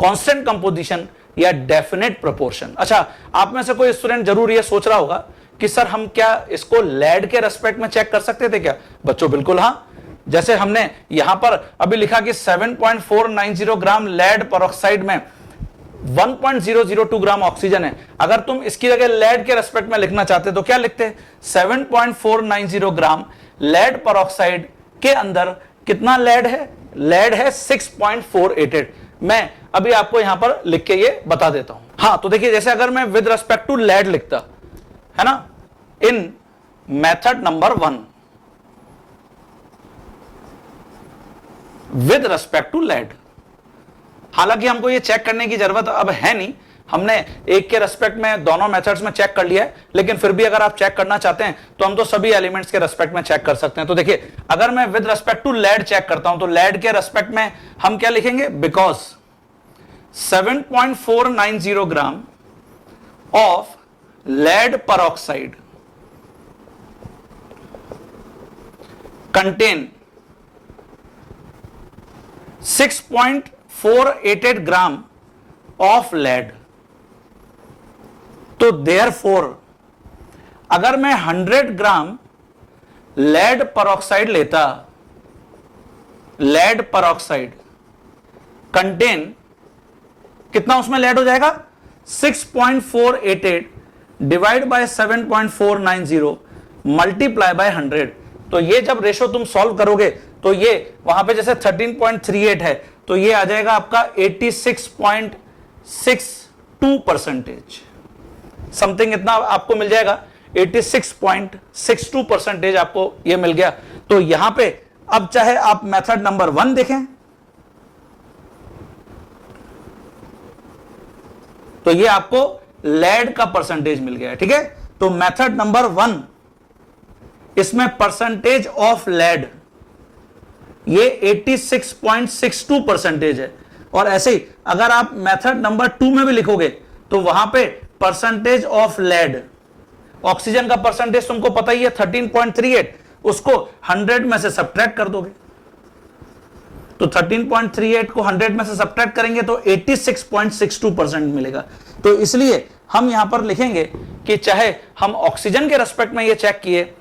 constant composition या definite proportion। अच्छा, आप में से कोई स्टूडेंट जरूर ये सोच रहा होगा कि सर हम क्या इसको लेड के रेस्पेक्ट में चेक कर सकते थे क्या। बच्चों बिल्कुल हाँ, जैसे हमने यहां पर अभी लिखा कि 7.490 ग्राम लेड पेरोक्साइड में 1.002 ग्राम ऑक्सीजन है। अगर तुम इसकी जगह लेड के रेस्पेक्ट में लिखना चाहते तो क्या लिखते, 7.490 ग्राम लेड पेरोक्साइड के अंदर कितना लेड है, लेड है 6.488। मैं अभी आपको यहां पर लिख के ये बता देता हूं। हाँ, तो देखिए जैसे अगर मैं विद रेस्पेक्ट टू लेड लिखता है ना, in method number 1 with respect to lead, हालांकि हमको ये चेक करने की जरूरत अब है नहीं, हमने एक के रेस्पेक्ट में दोनों मेथड्स में चेक कर लिया है, लेकिन फिर भी अगर आप चेक करना चाहते हैं तो हम तो सभी एलिमेंट्स के रेस्पेक्ट में चेक कर सकते हैं। तो देखिए अगर मैं with respect to lead check करता हूं तो लेड के रेस्पेक्ट में हम क्या लिखेंगे, because 7.490 gram of lead peroxide contain 6.488 gram of lead. तो देयरफॉर अगर मैं 100 ग्राम लेड परऑक्साइड लेता, लेड परऑक्साइड कंटेन, कितना उसमें लेड हो जाएगा 6.488 डिवाइड बाय 7.490 मल्टीप्लाई बाय 100। तो ये जब रेशो तुम सॉल्व करोगे तो ये वहां पे जैसे 13.38 है तो ये आ जाएगा आपका 86.62%, समथिंग इतना आपको मिल जाएगा, 86.62% आपको ये मिल गया। तो यहां पे अब चाहे आप मेथड नंबर 1 देखें तो ये आपको लेड का परसेंटेज मिल गया है, ठीक है। तो मेथड नंबर 1 इसमें परसेंटेज ऑफ लेड ये 86.62% है। और ऐसे ही अगर आप मेथड नंबर 2 में भी लिखोगे तो वहां पे परसेंटेज ऑफ लेड, ऑक्सीजन का परसेंटेज तुमको पता ही है 13.38, उसको 100 में से सब्ट्रैक्ट कर दोगे तो 13.38 को 100 में से सब्ट्रैक्ट करेंगे तो 86.62% मिलेगा। तो इसलिए हम यहां पर लिखेंगे कि चाहे हम ऑक्सीजन के रेस्पेक्ट में ये चेक किए,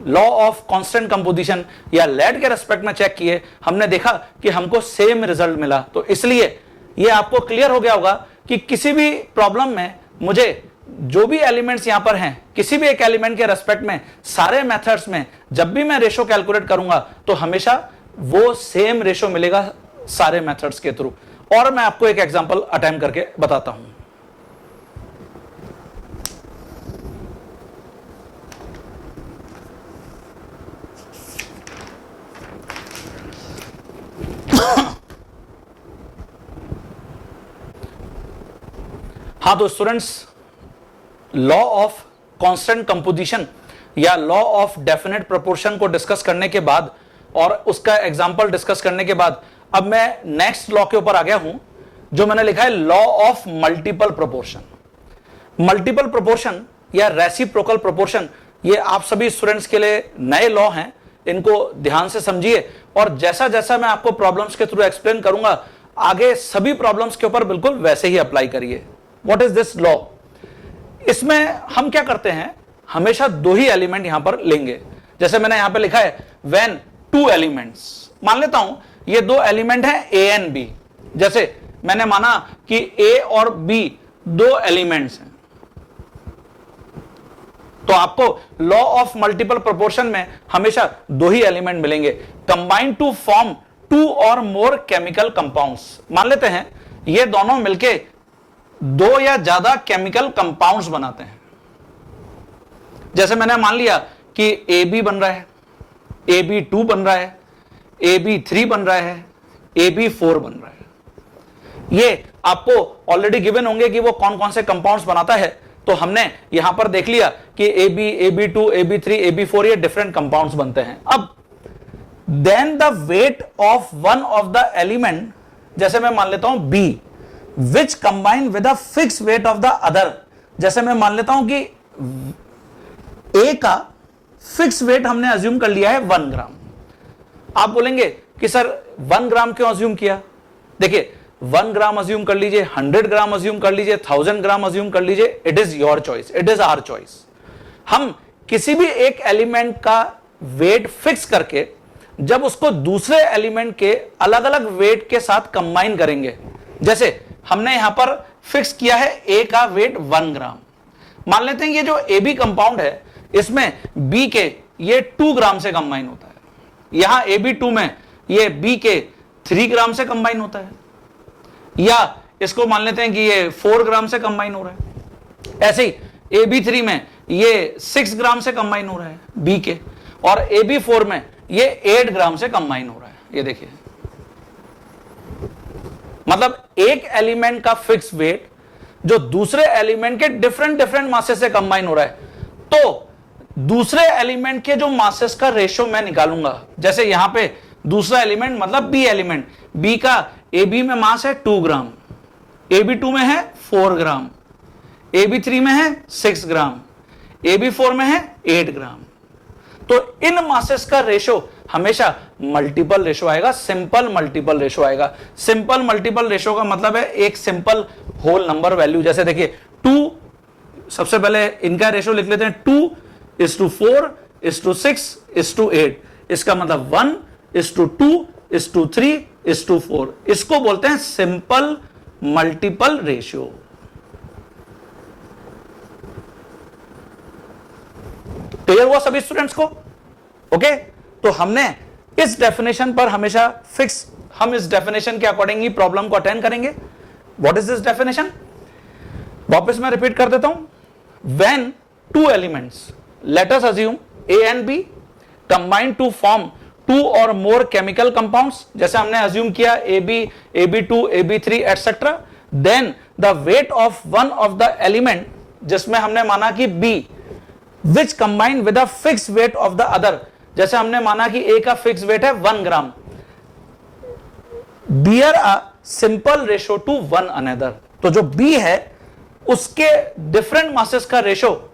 लॉ ऑफ कांस्टेंट कंपोजिशन, या लेड के रेस्पेक्ट में चेक किए, हमने देखा कि हमको सेम रिजल्ट मिला। तो इसलिए ये आपको क्लियर हो गया होगा कि किसी भी प्रॉब्लम में मुझे जो भी एलिमेंट्स यहां पर हैं, किसी भी एक एलिमेंट के रेस्पेक्ट में सारे मेथड्स में जब भी मैं रेशो कैलकुलेट करूंगा तो हमेशा वो सेम रेशो मिलेगा सारे मेथड्स के थ्रू। और मैं आपको एक एग्जांपल अटेम्प्ट करके बताता हूं। हाँ तो students, law of constant composition या लॉ ऑफ डेफिनेट प्रोपोर्शन को डिस्कस करने के बाद और उसका एग्जांपल डिस्कस करने के बाद अब मैं नेक्स्ट लॉ के ऊपर आ गया हूं जो मैंने लिखा है law of multiple proportion. Multiple proportion या रेसिप्रोकल प्रोपोर्शन, ये आप सभी स्टूडेंट्स के लिए नए लॉ हैं, इनको ध्यान से समझिए और जैसा जैसा मैं आपको प्रॉब्लम्स के थ्रू एक्सप्लेन करूंगा आगे सभी प्रॉब्लम्स के ऊपर बिल्कुल वैसे ही अप्लाई करिए। What is this law? इसमें हम क्या करते हैं, हमेशा दो ही एलिमेंट यहां पर लेंगे। जैसे मैंने यहां पे लिखा है व्हेन टू एलिमेंट्स, मान लेता हूं ये दो एलिमेंट हैं ए एंड बी। जैसे मैंने माना कि ए और बी दो एलिमेंट्स हैं, तो आपको लॉ ऑफ मल्टीपल प्रोपोर्शन में हमेशा दो ही एलिमेंट मिलेंगे। Combine to form two or more chemical compounds, मान लेते हैं ये दोनों मिलके दो या ज्यादा केमिकल कंपाउंड्स बनाते हैं। जैसे मैंने मान लिया कि ए बी बन रहा है, ए बी 2 बन रहा है, ए बी 3 बन रहा है, ए बी 4 बन रहा है। ये आपको ऑलरेडी गिवन होंगे कि वो कौन कौन से कंपाउंड्स बनाता है। तो हमने यहां पर देख लिया कि A B 2, A B 3, A B 4 ये डिफरेंट कंपाउंड्स बनते हैं। अब then the weight of one of the element, जैसे मैं मान लेता हूं B, which combine with a fix weight of the other. जैसे मैं मान लेता हूं कि ए का फिक्स वेट हमने अज्यूम कर लिया है 1 ग्राम। आप बोलेंगे कि सर 1 ग्राम क्यों अज्यूम किया? देखिए 1 ग्राम अज्यूम कर लीजिए, 100 ग्राम अज्यूम कर लीजिए, 1000 ग्राम अज्यूम कर लीजिए, it is your choice, it is our choice. हम किसी भी एक एलिमेंट का वेट फिक्स करके जब उसको दूसरे एलिमेंट के अलग अलग वेट के साथ कंबाइन करेंगे, जैसे हमने यहां पर फिक्स किया है ए का वेट 1 ग्राम, मान लेते हैं ये जो ए बी कंपाउंड है इसमें बी के ये 2 ग्राम से कंबाइन होता है, यहां ए बी 2 में ये बी के 3 ग्राम से कंबाइन होता है, या इसको मान लेते हैं कि ये 4 ग्राम से कंबाइन हो रहा है। ऐसे ही ए बी 3 में ये 6 ग्राम से कंबाइन हो रहा है बी के, और ए बी 4 में ये 8 ग्राम से कंबाइन हो रहा है। ये देखिए, मतलब एक एलिमेंट का फिक्स वेट जो दूसरे एलिमेंट के डिफरेंट डिफरेंट मासेस से कंबाइन हो रहा है, तो दूसरे एलिमेंट के जो मासेस का रेशियो मैं निकालूंगा। जैसे यहां पे दूसरा एलिमेंट मतलब बी एलिमेंट, बी का ए बी में मास है 2 ग्राम, ए बी 2 में है 4 ग्राम, ए बी 3 में है 6 ग्राम, ए बी 4 में है 8 ग्राम। तो इन मासेस का रेशियो हमेशा मल्टीपल रेशियो आएगा, सिंपल मल्टीपल रेशियो आएगा। सिंपल मल्टीपल रेशियो का मतलब है एक सिंपल होल नंबर वैल्यू। जैसे देखिए 2, सबसे पहले इनका रेशियो लिख लेते हैं, 2:4 1:6:8, इसका मतलब 1:2:3:4, इसको बोलते हैं सिंपल मल्टीपल रेशियो। क्लियर हुआ सभी स्टूडेंट्स को? ओके, तो हमने इस डेफिनेशन पर हमेशा फिक्स, हम इस डेफिनेशन के अकॉर्डिंग ही प्रॉब्लम को अटेंड करेंगे। What is this definition? वापस मैं रिपीट कर देता हूं। When two elements, let us assume A and B, combine to form two or more chemical compounds, जैसे हमने अज्यूम किया AB, AB2, AB3 etcetera, then the weight of one of the element, जिसमें हमने माना कि B, which combine with a fix weight of the other, जैसे हमने माना कि A का फिक्स वेट है 1 gram, bear a simple ratio to one another. तो जो B है उसके डिफरेंट मासेस का रेशो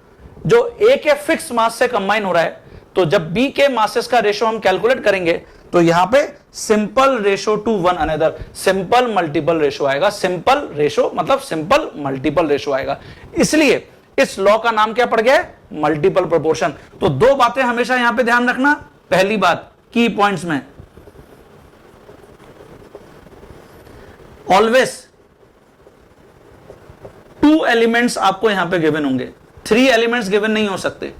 जो A के फिक्स मास से कंबाइन हो रहा है, तो जब B के मासेस का रेशो हम कैलकुलेट करेंगे तो यहां पे simple ratio to one another, simple multiple ratio आएगा। सिंपल रेशो मतलब सिंपल मल्टीपल रेशो आएगा, इसलिए इस लॉ का नाम क्या पड़ गया है? Multiple proportion. तो दो बातें हमेशा यहां पे ध्यान रखना। पहली बात, की पॉइंट्स में ऑलवेज टू एलिमेंट्स आपको यहां पे गिवन होंगे, 3 एलिमेंट्स गिवन नहीं हो सकते,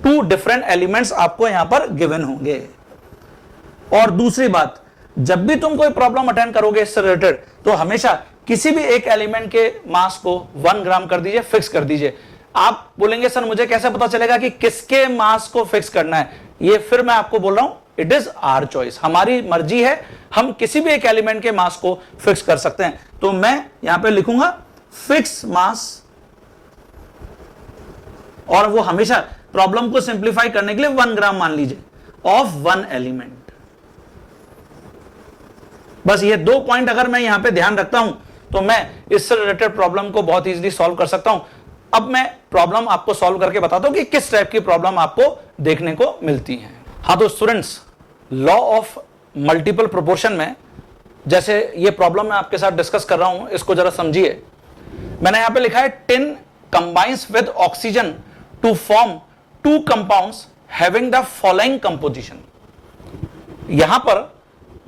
2 डिफरेंट एलिमेंट्स आपको यहां पर गिवन होंगे। और दूसरी बात, जब भी तुम कोई प्रॉब्लम अटेंड करोगे इससे रिलेटेड, तो हमेशा किसी भी एक एलिमेंट के मास को 1 ग्राम कर दीजिए, फिक्स कर दीजिए। आप बोलेंगे सर मुझे कैसे पता चलेगा कि किसके मास को फिक्स करना है? ये फिर मैं आपको बोल रहा हूं, इट इज आवर चॉइस, हमारी मर्जी है, हम किसी भी एक एलिमेंट के मास को फिक्स कर सकते हैं। तो मैं यहां पे लिखूंगा फिक्स मास, और वो हमेशा प्रॉब्लम को सिंप्लीफाई करने के लिए 1 ग्राम मान लीजिए ऑफ वन एलिमेंट। बस ये 2 पॉइंट अगर मैं यहां पे ध्यान रखता हूं तो मैं इससे रिलेटेड प्रॉब्लम को बहुत इजीली सॉल्व कर सकता हूं। अब मैं प्रॉब्लम आपको सॉल्व करके बताता हूं कि किस टाइप की प्रॉब्लम आपको देखने को मिलती है। हाँ तो students, law of multiple proportion में जैसे ये प्रॉब्लम मैं आपके साथ डिस्कस कर रहा हूं, इसको जरा समझिए। मैंने यहां पे लिखा है tin combines with oxygen to form 2 compounds having the following composition. यहां पर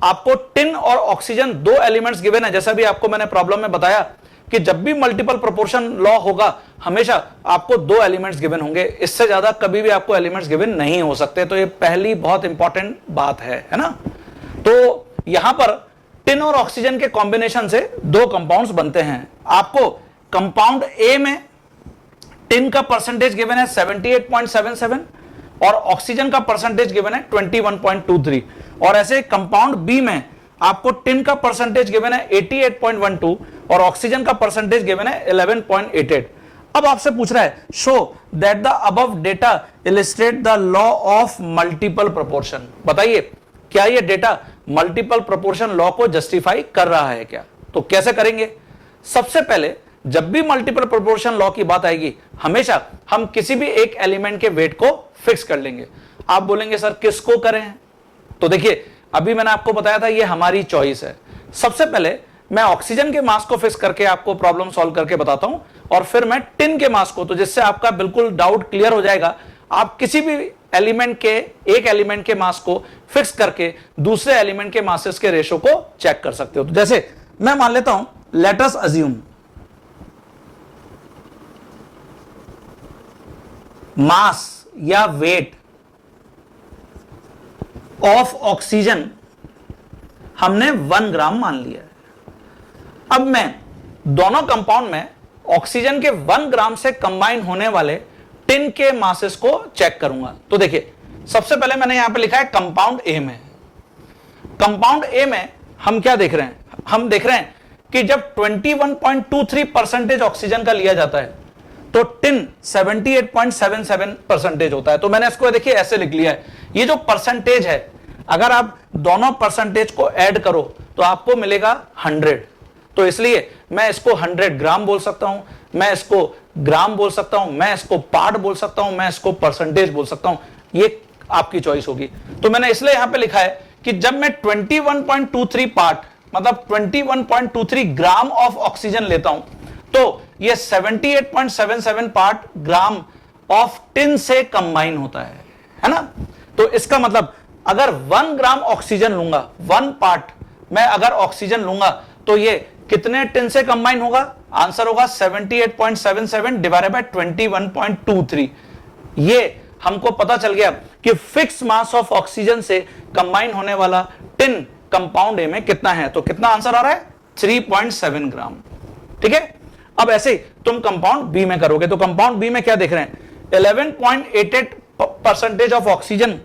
आपको टिन और ऑक्सीजन 2 एलिमेंट्स गिवन है। जैसा भी आपको मैंने प्रॉब्लम में बताया कि जब भी मल्टीपल प्रोपोर्शन लॉ होगा हमेशा आपको 2 एलिमेंट्स गिवन होंगे, इससे ज्यादा कभी भी आपको एलिमेंट्स गिवन नहीं हो सकते। तो ये पहली बहुत इंपॉर्टेंट बात है ना। तो यहां पर टिन और ऑक्सीजन के कॉम्बिनेशन से 2 कंपाउंड्स बनते हैं। आपको कंपाउंड ए में टिन का परसेंटेज गिवन है 78.77 और ऑक्सीजन का परसेंटेज गिवन है 21.23, और ऐसे कंपाउंड बी में आपको टिन का परसेंटेज गिवन है 88.12 और ऑक्सीजन का परसेंटेज गिवन है 11.88। अब आपसे पूछ रहा है show that the above data illustrate the law of multiple proportion. बताइए क्या ये डेटा मल्टीपल प्रोपोर्शन लॉ को जस्टिफाई कर रहा है क्या? तो कैसे करेंगे? सबसे पहले जब भी मल्टीपल प्रोपोर्शन लॉ की बात आएगी हमेशा हम किसी भी एक एलिमेंट के वेट को फिक्स कर लेंगे। आप बोलेंगे सर किसको करें? तो देखिए अभी मैंने आपको बताया था ये हमारी चॉइस है। सबसे पहले मैं ऑक्सीजन के मास को फिक्स करके आपको प्रॉब्लम सॉल्व करके बताता हूं और फिर मैं टिन के मास को, तो जिससे आपका बिल्कुल डाउट क्लियर हो जाएगा। आप किसी भी एलिमेंट के, एक एलिमेंट के मास को फिक्स करके दूसरे एलिमेंट के मासेस के रेशो को चेक कर सकते हो। तो जैसे मैं मान लेता हूं, लेट अस अज्यूम मास या वेट ऑफ ऑक्सीजन हमने 1 ग्राम मान लिया है। अब मैं दोनों कंपाउंड में ऑक्सीजन के 1 ग्राम से कंबाइन होने वाले टिन के मासेस को चेक करूंगा। तो देखिए सबसे पहले मैंने यहां पे लिखा है कंपाउंड ए में। कंपाउंड ए में हम क्या देख रहे हैं? हम देख रहे हैं कि जब 21.23% ऑक्सीजन का लिया जाता है तो टिन 78.77% होता है। तो मैंने इसको देखिए ऐसे लिख लिया है। ये जो परसेंटेज है, अगर आप दोनों परसेंटेज को ऐड करो तो आपको मिलेगा 100। तो इसलिए मैं इसको 100 ग्राम बोल सकता हूं, मैं इसको ग्राम बोल सकता हूं, मैं इसको पार्ट बोल सकता हूं, मैं इसको परसेंटेज बोल सकता हूं। ये आपकी चॉइस होगी। तो मैंने इसलिए यहां पे लिखा है कि जब मैं 21.23 पार्ट मतलब 21.23 ग्राम ऑफ ऑक्सीजन लेता हूं तो ये 78.77 पार्ट ग्राम ऑफ टिन से कंबाइन होता है। है ना। तो इसका मतलब अगर 1 ग्राम ऑक्सीजन लूंगा, 1 पार्ट मैं अगर ऑक्सीजन लूंगा तो ये कितने टिन से कंबाइन होगा? आंसर होगा 78.77 डिवाइडेड बाय 21.23। ये हमको पता चल गया कि फिक्स मास ऑफ ऑक्सीजन से कंबाइन होने वाला टिन कंपाउंड ए में कितना है। तो कितना आंसर आ रहा है? 3.7 ग्राम। ठीक है, अब ऐसे तुम कंपाउंड बी में करोगे तो कंपाउंड बी में क्या देख रहे हैं? 11.88% ऑफ ऑक्सीजन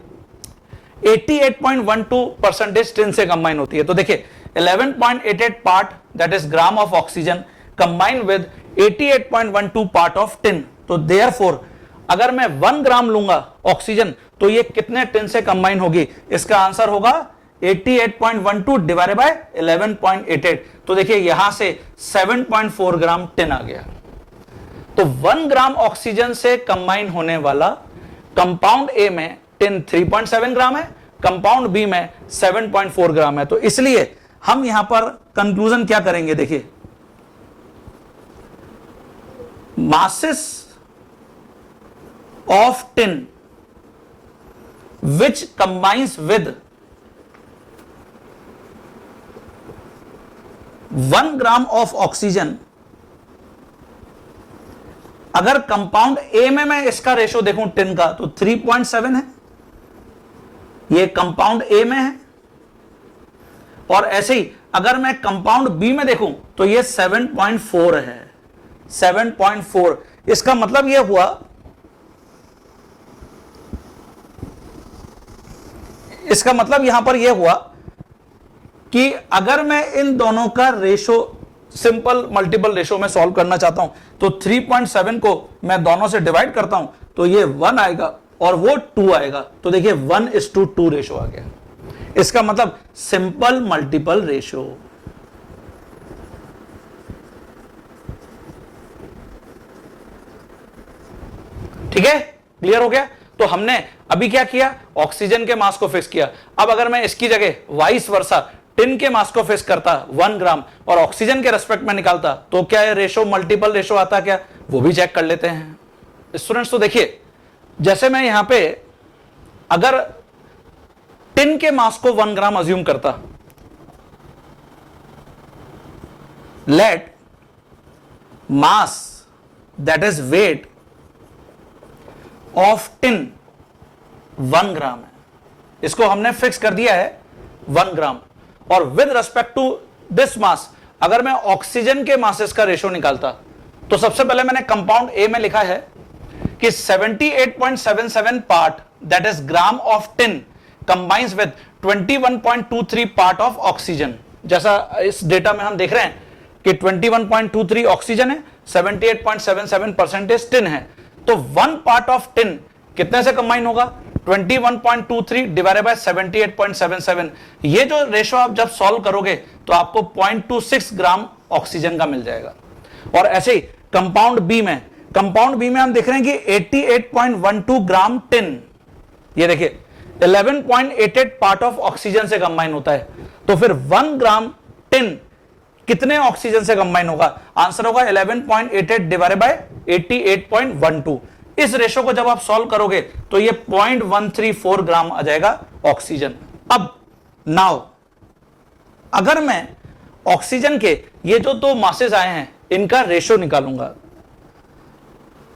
88.12% टिन से कंबाइन होती है। तो देखिए 11.88 part that is gram of oxygen combine with 88.12 part of tin. तो देयरफॉर अगर मैं 1 ग्राम लूंगा ऑक्सीजन तो ये कितने टिन से कंबाइन होगी? इसका आंसर होगा 88.12 डिवाइडेड बाय 11.88। तो देखिए यहां से 7.4 ग्राम टिन आ गया। तो 1 ग्राम ऑक्सीजन से कंबाइन होने वाला कंपाउंड ए में टिन 3.7 ग्राम है, कंपाउंड बी में 7.4 ग्राम है। तो इसलिए हम यहां पर कंक्लूजन क्या करेंगे? देखिए masses of tin which combines with 1 gram of oxygen, अगर कंपाउंड ए में मैं इसका रेशो देखूं टिन का तो 3.7 है, ये कंपाउंड ए में है। और ऐसे ही अगर मैं कंपाउंड बी में देखूं तो ये 7.4 है, 7.4। इसका मतलब यह हुआ, इसका मतलब यहां पर यह हुआ कि अगर मैं इन दोनों का रेशो सिंपल मल्टीपल रेशो में सॉल्व करना चाहता हूं तो 3.7 को मैं दोनों से डिवाइड करता हूं तो ये 1 आएगा और वो 2 आएगा। तो देखिए 1:2 रेशो आ गया। इसका मतलब सिंपल मल्टीपल रेशो। ठीक है, क्लियर हो गया। तो हमने अभी क्या किया? ऑक्सीजन के मास को फिक्स किया। अब अगर मैं इसकी जगह वाइस वर्सा टिन के मास को फिक्स करता 1 ग्राम और ऑक्सीजन के रेस्पेक्ट में निकालता तो क्या ये रेशो मल्टीपल रेशो आता क्या? वो भी चेक कर लेते हैं स्टूडेंट्स। तो देखिए जैसे मैं यहां पे अगर टिन के मास को 1 ग्राम अज्यूम करता, let mass that is weight of tin 1 gram है, इसको हमने फिक्स कर दिया है 1 ग्राम। और with respect to this mass अगर मैं ऑक्सीजन के मासेस का रेशो निकालता तो सबसे पहले मैंने कंपाउंड ए में लिखा है कि 78.77 part that is gram of tin combines with 21.23 part of oxygen. जैसा इस डेटा में हम देख रहे हैं कि 21.23 ऑक्सीजन है, 78.77% टिन है। तो 1 पार्ट ऑफ टिन कितने से कंबाइन होगा? 21.23 डिवाइडेड बाय 78.77। ये जो रेशो आप जब सॉल्व करोगे तो आपको 0.26 ग्राम ऑक्सीजन का मिल जाएगा। और ऐसे ही कंपाउंड बी में हम देख रहे हैं कि 88.12 ग्राम टिन, ये देखिए 11.88 पार्ट ऑफ ऑक्सीजन से कंबाइन होता है। तो फिर 1 ग्राम टिन कितने ऑक्सीजन से कंबाइन होगा? आंसर होगा 11.88 डिवाइडेड बाय 88.12। इस रेशो को जब आप सॉल्व करोगे तो ये 0.134 ग्राम आ जाएगा ऑक्सीजन। अब नाउ अगर मैं ऑक्सीजन के ये जो 2 मासेस आए हैं इनका रेशो निकालूंगा,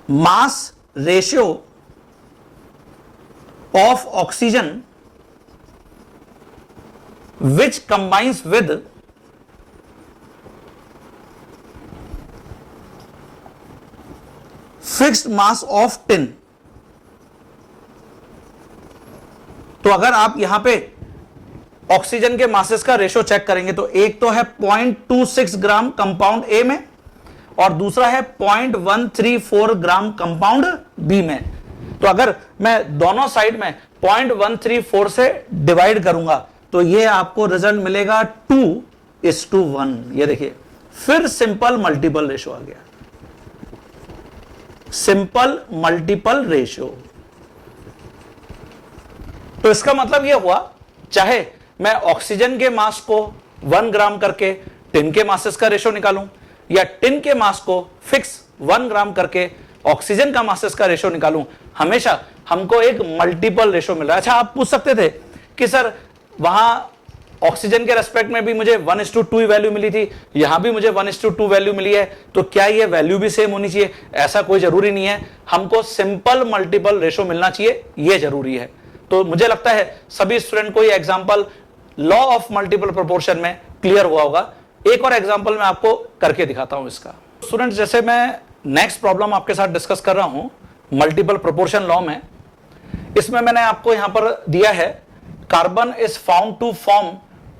mass ratio of oxygen which combines with fixed mass of tin. तो अगर आप यहां पे ऑक्सीजन के मासेस का रेशो चेक करेंगे तो एक तो है 0.26 ग्राम कंपाउंड ए में और दूसरा है 0.134 ग्राम कंपाउंड बी में। तो अगर मैं दोनों साइड में 0.134 से डिवाइड करूंगा तो ये आपको रिजल्ट मिलेगा 2:1। ये देखिए फिर सिंपल मल्टीपल रेशो आ गया, सिंपल मल्टीपल रेशियो। तो इसका मतलब यह हुआ चाहे मैं ऑक्सीजन के मास को 1 ग्राम करके टिन के मासेस का रेशियो निकालूं या टिन के मास को फिक्स 1 ग्राम करके ऑक्सीजन का मासेस का रेशियो निकालूं, हमेशा हमको एक मल्टीपल रेशो मिल रहा है। अच्छा, आप पूछ सकते थे कि सर वहां ऑक्सीजन के रेस्पेक्ट में भी मुझे 1:2 वैल्यू मिली थी, यहां भी मुझे 1:2 वैल्यू मिली है, तो क्या ये वैल्यू भी सेम होनी चाहिए? ऐसा कोई जरूरी नहीं है, हमको सिंपल मल्टीपल रेशो मिलना चाहिए, ये जरूरी है। तो मुझे लगता है सभी स्टूडेंट को ये example law of multiple proportion में क्लियर हुआ होगा। एक और एग्जांपल मैं आपको करके दिखाता हूं इसका। स्टूडेंट्स, जैसे मैं नेक्स्ट प्रॉब्लम आपके साथ डिस्कस कर रहा हूं मल्टीपल प्रोपोर्शन लॉ में, इसमें मैंने आपको यहां पर दिया है carbon is found to form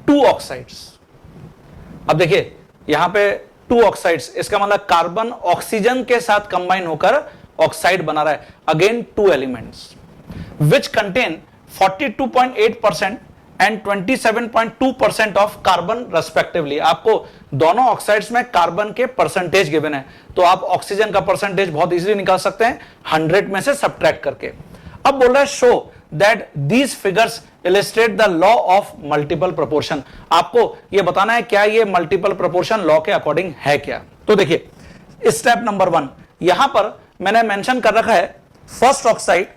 2 oxides. अब देखिए यहां पे 2 ऑक्साइड्स, इसका मतलब कार्बन ऑक्सीजन के साथ कंबाइन होकर ऑक्साइड बना रहा है। Again 2 elements which contain 42.8% and 27.2% of carbon respectively. आपको दोनों ऑक्साइड्स में कार्बन के परसेंटेज गिवन है, तो आप ऑक्सीजन का परसेंटेज बहुत इजीली निकाल सकते हैं 100 में से सब्ट्रैक्ट करके। अब बोल रहा है show that these figures illustrate the law of multiple proportion. आपको यह बताना है क्या ये मल्टीपल प्रोपोर्शन लॉ के अकॉर्डिंग है क्या। तो देखिए स्टेप नंबर 1 यहां पर मैंने मेंशन कर रखा है फर्स्ट ऑक्साइड,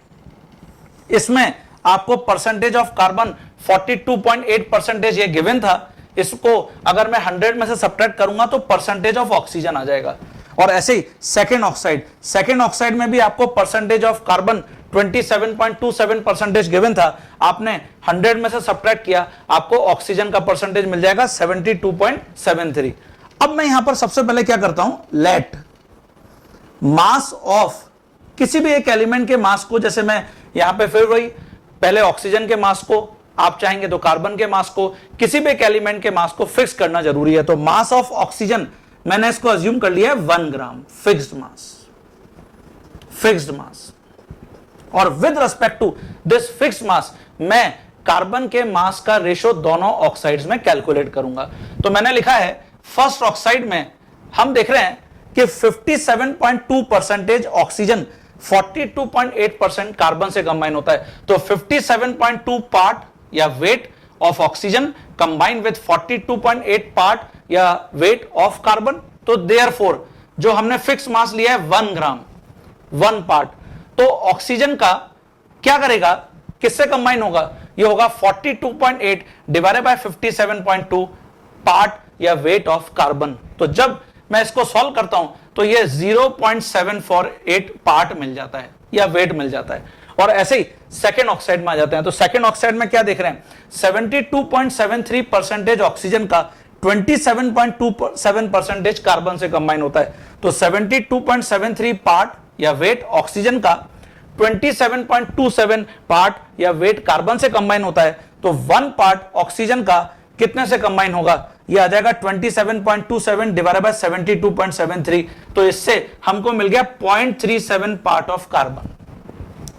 इसमें आपको परसेंटेज ऑफ कार्बन 42.8% ये गिवन था, इसको अगर मैं 100 में से सब्ट्रैक्ट करूंगा तो परसेंटेज ऑफ ऑक्सीजन आ जाएगा। और ऐसे ही सेकेंड ऑक्साइड में भी आपको परसेंटेज ऑफ कार्बन 27.27% गिवन था, आपने 100 में से सब्ट्रैक्ट किया, आपको ऑक्सीजन का परसेंटेज मिल जाएगा 72.73। अब मैं यहां पर सबसे पहले क्या करता हूं, लेट मास ऑफ किसी भी एक एलिमेंट के मास को, जैसे मैं यहां पे फिर वही पहले ऑक्सीजन के मास को, आप चाहेंगे तो कार्बन के मास को, किसी भी एक एलिमेंट के मास को फिक्स करना जरूरी है। तो मास ऑफ ऑक्सीजन मैंने इसको अज्यूम कर लिया है 1 ग्राम फिक्स्ड मास। और with respect to this fixed mass मैं कार्बन के मास का रेशो दोनों ऑक्साइड्स में कैलकुलेट करूंगा। तो मैंने लिखा है फर्स्ट ऑक्साइड में हम देख रहे हैं कि 57.2% ऑक्सीजन 42.8% कार्बन से कंबाइन होता है, तो 57.2 पार्ट या weight of oxygen combine with 42.8 part या वेट ऑफ कार्बन। तो देयरफॉर जो हमने फिक्स मास लिया है 1 ग्राम 1 पार्ट, तो ऑक्सीजन का क्या करेगा, किससे कंबाइन होगा, ये होगा 42.8 डिवाइडेड बाय 57.2 पार्ट या वेट ऑफ कार्बन। तो जब मैं इसको सॉल्व करता हूं तो ये 0.748 पार्ट मिल जाता है या वेट मिल जाता है। और ऐसे ही सेकेंड ऑक्साइड में आ जाते हैं। तो सेकेंड ऑक्साइड में क्या देख रहे हैं, 72.73% ऑक्सीजन का 27.27% कार्बन से कंबाइन होता है। तो 72.73 पार्ट या वेट ऑक्सीजन का 27.27 पार्ट या वेट कार्बन से कंबाइन होता है। तो 1 पार्ट ऑक्सीजन का कितने से कंबाइन होगा, ये आ जाएगा 27.27 डिवाइडेड बाय 72.73। तो इससे हमको मिल गया 0.37 पार्ट ऑफ कार्बन।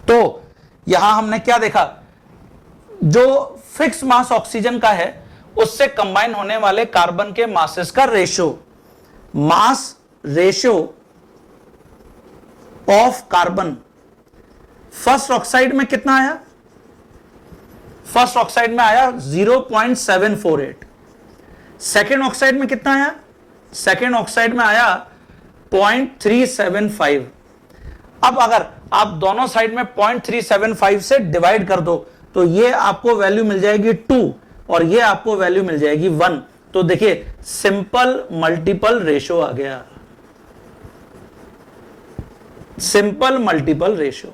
तो यहां हमने क्या देखा, जो फिक्स मास ऑक्सीजन का है उससे कंबाइन होने वाले कार्बन के मासेस का ratio, mass ratio of carbon first oxide में कितना आया, फर्स्ट ऑक्साइड में आया 0.748। सेकेंड ऑक्साइड में कितना आया, सेकेंड ऑक्साइड में आया 0.375। अब अगर आप दोनों साइड में 0.375 से डिवाइड कर दो तो ये आपको वैल्यू मिल जाएगी 2 और ये आपको वैल्यू मिल जाएगी 1। तो देखिए सिंपल मल्टीपल रेशो आ गया, सिंपल मल्टीपल रेशो।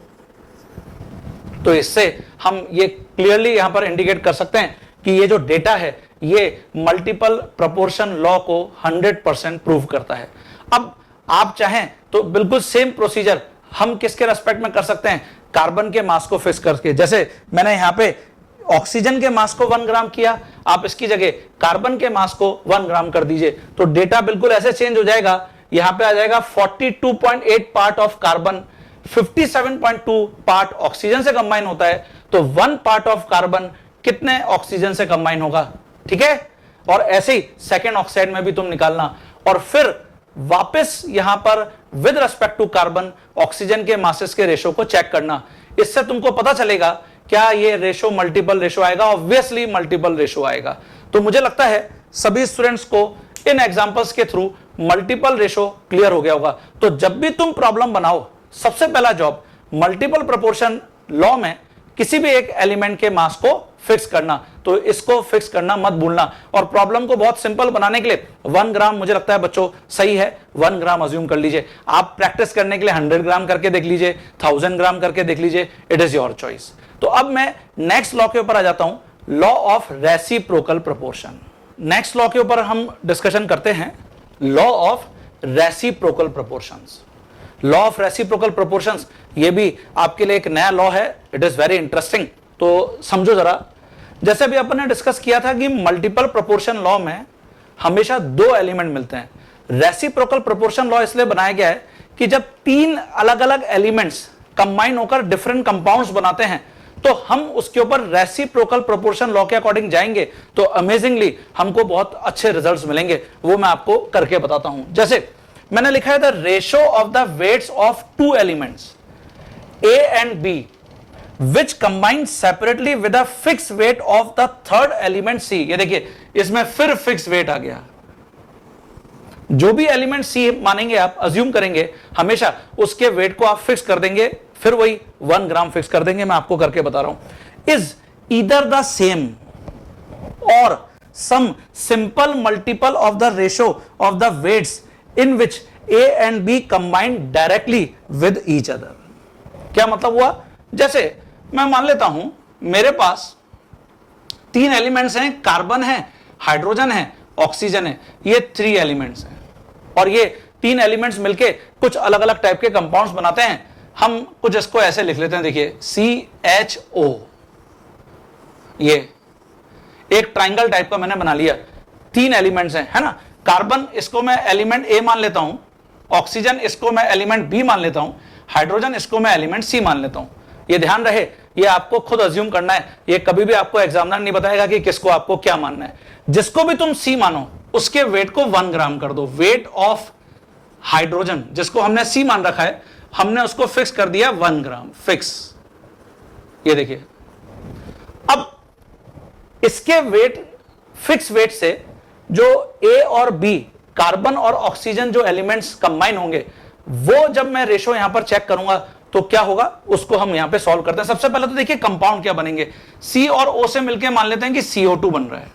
तो इससे हम ये क्लियरली यहां पर इंडिकेट कर सकते हैं कि ये जो डेटा है ये मल्टीपल प्रोपोर्शन लॉ को 100% प्रूव करता है। अब आप चाहें तो बिल्कुल सेम प्रोसीजर हम किसके रेस्पेक्ट में कर सकते हैं, कार्बन के मास को फिक्स करके। जैसे मैंने यहां पे ऑक्सीजन के मास को 1 ग्राम किया, आप इसकी जगह कार्बन के मास को 1 ग्राम कर दीजिए, तो डेटा बिल्कुल ऐसे चेंज हो जाएगा। यहां पे आ जाएगा 42.8 part of carbon, 57.2 part oxygen से कंबाइन होता है, तो 1 पार्ट ऑफ कार्बन कितने ऑक्सीजन से कंबाइन होगा, ठीक है। और ऐसे ही सेकेंड ऑक्साइड में भी तुम निकालना और फिर वापस यहां पर with respect to carbon oxygen के मासेस के रेशो को चेक करना। इससे तुमको पता चलेगा क्या ये रेशो मल्टीपल रेशो आएगा, ऑब्वियसली मल्टीपल रेशो आएगा। तो मुझे लगता है सभी स्टूडेंट्स को इन एग्जांपल्स के थ्रू मल्टीपल रेशो क्लियर हो गया होगा। तो जब भी तुम प्रॉब्लम बनाओ सबसे पहला जॉब मल्टीपल प्रोपोर्शन लॉ में किसी भी एक एलिमेंट के मास को फिक्स करना, तो इसको फिक्स करना मत भूलना। और प्रॉब्लम को बहुत सिंपल बनाने के लिए 1 ग्राम मुझे लगता है बच्चों सही है, 1 ग्राम अज्यूम कर लीजिए। आप प्रैक्टिस करने के लिए 100 ग्राम करके देख लीजिए, 1000 ग्राम करके देख लीजिए, इट इज योर चॉइस। तो अब मैं नेक्स्ट लॉ के ऊपर आ जाता हूं, law of reciprocal proportion. Next law के ऊपर हम डिस्कशन करते हैं law of reciprocal proportions. Law of reciprocal proportions ये भी आपके लिए एक नया लॉ है, इट इज वेरी इंटरेस्टिंग, तो समझो जरा। जैसे भी अपन ने डिस्कस किया था कि मल्टीपल प्रोपोर्शन लॉ में हमेशा 2 एलिमेंट मिलते हैं। रेसिप्रोकल प्रोपोर्शन लॉ इसलिए बनाया गया है कि जब 3 अलग अलग एलिमेंट्स कंबाइन होकर डिफरेंट कंपाउंड्स बनाते हैं तो हम उसके ऊपर रेसिप्रोकल प्रोपोर्शन लॉ के अकॉर्डिंग जाएंगे तो अमेजिंगली हमको बहुत अच्छे रिजल्ट्स मिलेंगे। वो मैं आपको करके बताता हूं। जैसे मैंने लिखा है the ratio of the weights of 2 elements A and B which combine separately with a fixed weight of the third element C। ये देखिए इसमें फिर फिक्स वेट आ गया। जो भी एलिमेंट C मानेंगे आप, अज्यूम करेंगे, हमेशा उसके वेट को आप फिक्स कर देंगे, फिर वही 1 ग्राम फिक्स कर देंगे। मैं आपको करके बता रहा हूं। Is either the same or some simple multiple of the ratio of the weights in which A and B combine directly with each other। क्या मतलब हुआ? जैसे मैं मान लेता हूं मेरे पास 3 एलिमेंट्स हैं, कार्बन है, हाइड्रोजन है, ऑक्सीजन है, ये 3 एलिमेंट्स हैं और ये 3 एलिमेंट्स मिलके कुछ अलग अलग टाइप के कंपाउंड्स बनाते हैं। हम कुछ इसको ऐसे लिख लेते हैं, देखिए CHO, ये एक ट्राइंगल टाइप का मैंने बना लिया। 3 एलिमेंट्स हैं, है ना। कार्बन इसको मैं एलिमेंट A मान लेता हूं, ऑक्सीजन इसको मैं एलिमेंट B मान लेता हूं, हाइड्रोजन इसको मैं एलिमेंट C मान लेता हूं। ये ध्यान रहे, ये आपको खुद अज्यूम करना है, ये कभी भी आपको एग्जामिनर नहीं बताएगा कि किसको आपको क्या मानना है। जिसको भी तुम C मानो उसके वेट को 1 ग्राम कर दो। वेट ऑफ हाइड्रोजन जिसको हमने C मान रखा है, हमने उसको फिक्स कर दिया 1 ग्राम फिक्स। ये देखिए, अब इसके वेट, फिक्स वेट से जो A और B, कार्बन और ऑक्सीजन जो एलिमेंट्स कंबाइन होंगे, वो जब मैं रेशो यहां पर चेक करूंगा तो क्या होगा, उसको हम यहां पे सॉल्व करते हैं। सबसे पहले तो देखिए कंपाउंड क्या बनेंगे। C और O से मिलकर मान लेते हैं कि CO2 बन रहा है,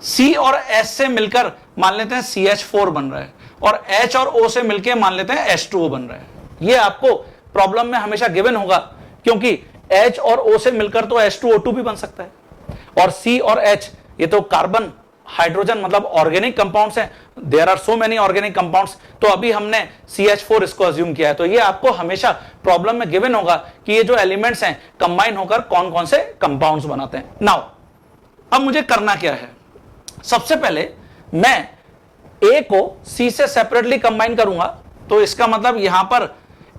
C और S से मिलकर मान लेते हैं CH4 बन रहा है, और H और O से मिलकर मान लेते हैं H2O बन रहा है। ये आपको प्रॉब्लम में हमेशा गिवन होगा, क्योंकि H और O से मिलकर तो H2O2 भी बन सकता है, और C और H ये तो कार्बन हाइड्रोजन मतलब ऑर्गेनिक कंपाउंड्स हैं। There are so many organic compounds, तो अभी हमने CH4 इसको अज्यूम किया है। तो ये आपको हमेशा प्रॉब्लम में गिवन होगा कि ये जो एलिमेंट्स हैं कंबाइन होकर कौन कौन से कंपाउंड्स बनाते हैं। नाउ अब मुझे करना क्या है, सबसे पहले मैं A को C से सेपरेटली कंबाइन करूंगा। तो इसका मतलब यहां पर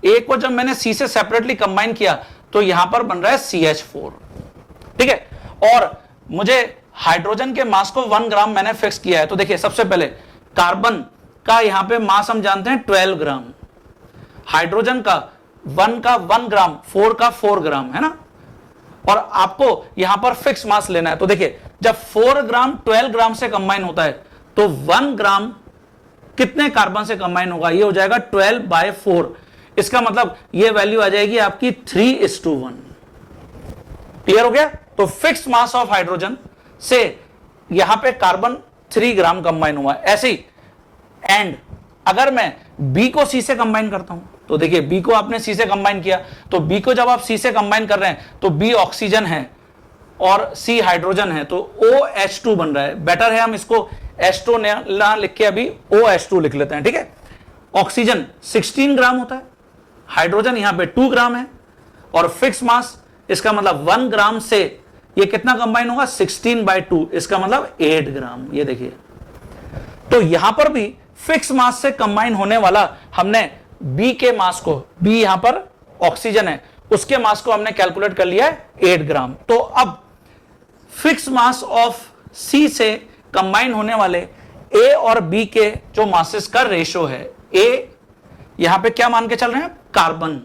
A को जब मैंने C से सेपरेटली कंबाइन किया तो यहां पर बन रहा है CH4, ठीक है। और मुझे हाइड्रोजन के मास को 1 ग्राम मैंने फिक्स किया है। तो देखिए सबसे पहले कार्बन का यहां पे मास हम जानते हैं 12 ग्राम, हाइड्रोजन का 1 ग्राम, 4 का 4 ग्राम, है ना। और आपको यहां पर फिक्स मास लेना है। तो देखिए जब 4 ग्राम 12 ग्राम से कंबाइन होता है तो 1 ग्राम कितने कार्बन से कंबाइन होगा, ये हो जाएगा 12/4। इसका मतलब ये वैल्यू आ जाएगी आपकी 3:1। क्लियर हो गया। तो फिक्स मास ऑफ हाइड्रोजन से यहां पे कार्बन 3 ग्राम कंबाइन हुआ है। ऐसे ही एंड अगर मैं B को C से कंबाइन करता हूं, तो देखिए B को आपने C से कंबाइन किया, तो B को जब आप C से कंबाइन कर रहे हैं तो B ऑक्सीजन है और C हाइड्रोजन है, तो OH2 बन रहा है। बेटर है हम इसको H2 ना लिख के अभी OH2 लिख लेते हैं, ठीक है। ऑक्सीजन 16 ग्राम होता है, हाइड्रोजन यहां पे 2 ग्राम है, और फिक्स मास इसका मतलब 1 ग्राम से ये कितना कंबाइन होगा, 16/2, इसका मतलब 8 ग्राम। ये देखिए, तो यहां पर भी फिक्स मास से कंबाइन होने वाला हमने B के मास को, B यहां पर ऑक्सीजन है, उसके मास को हमने कैलकुलेट कर लिया है 8 ग्राम। तो अब फिक्स मास ऑफ C से कंबाइन होने वाले A और B के जो मासेस का रेशो है, A यहां पे क्या मान के चल रहे हैं, कार्बन,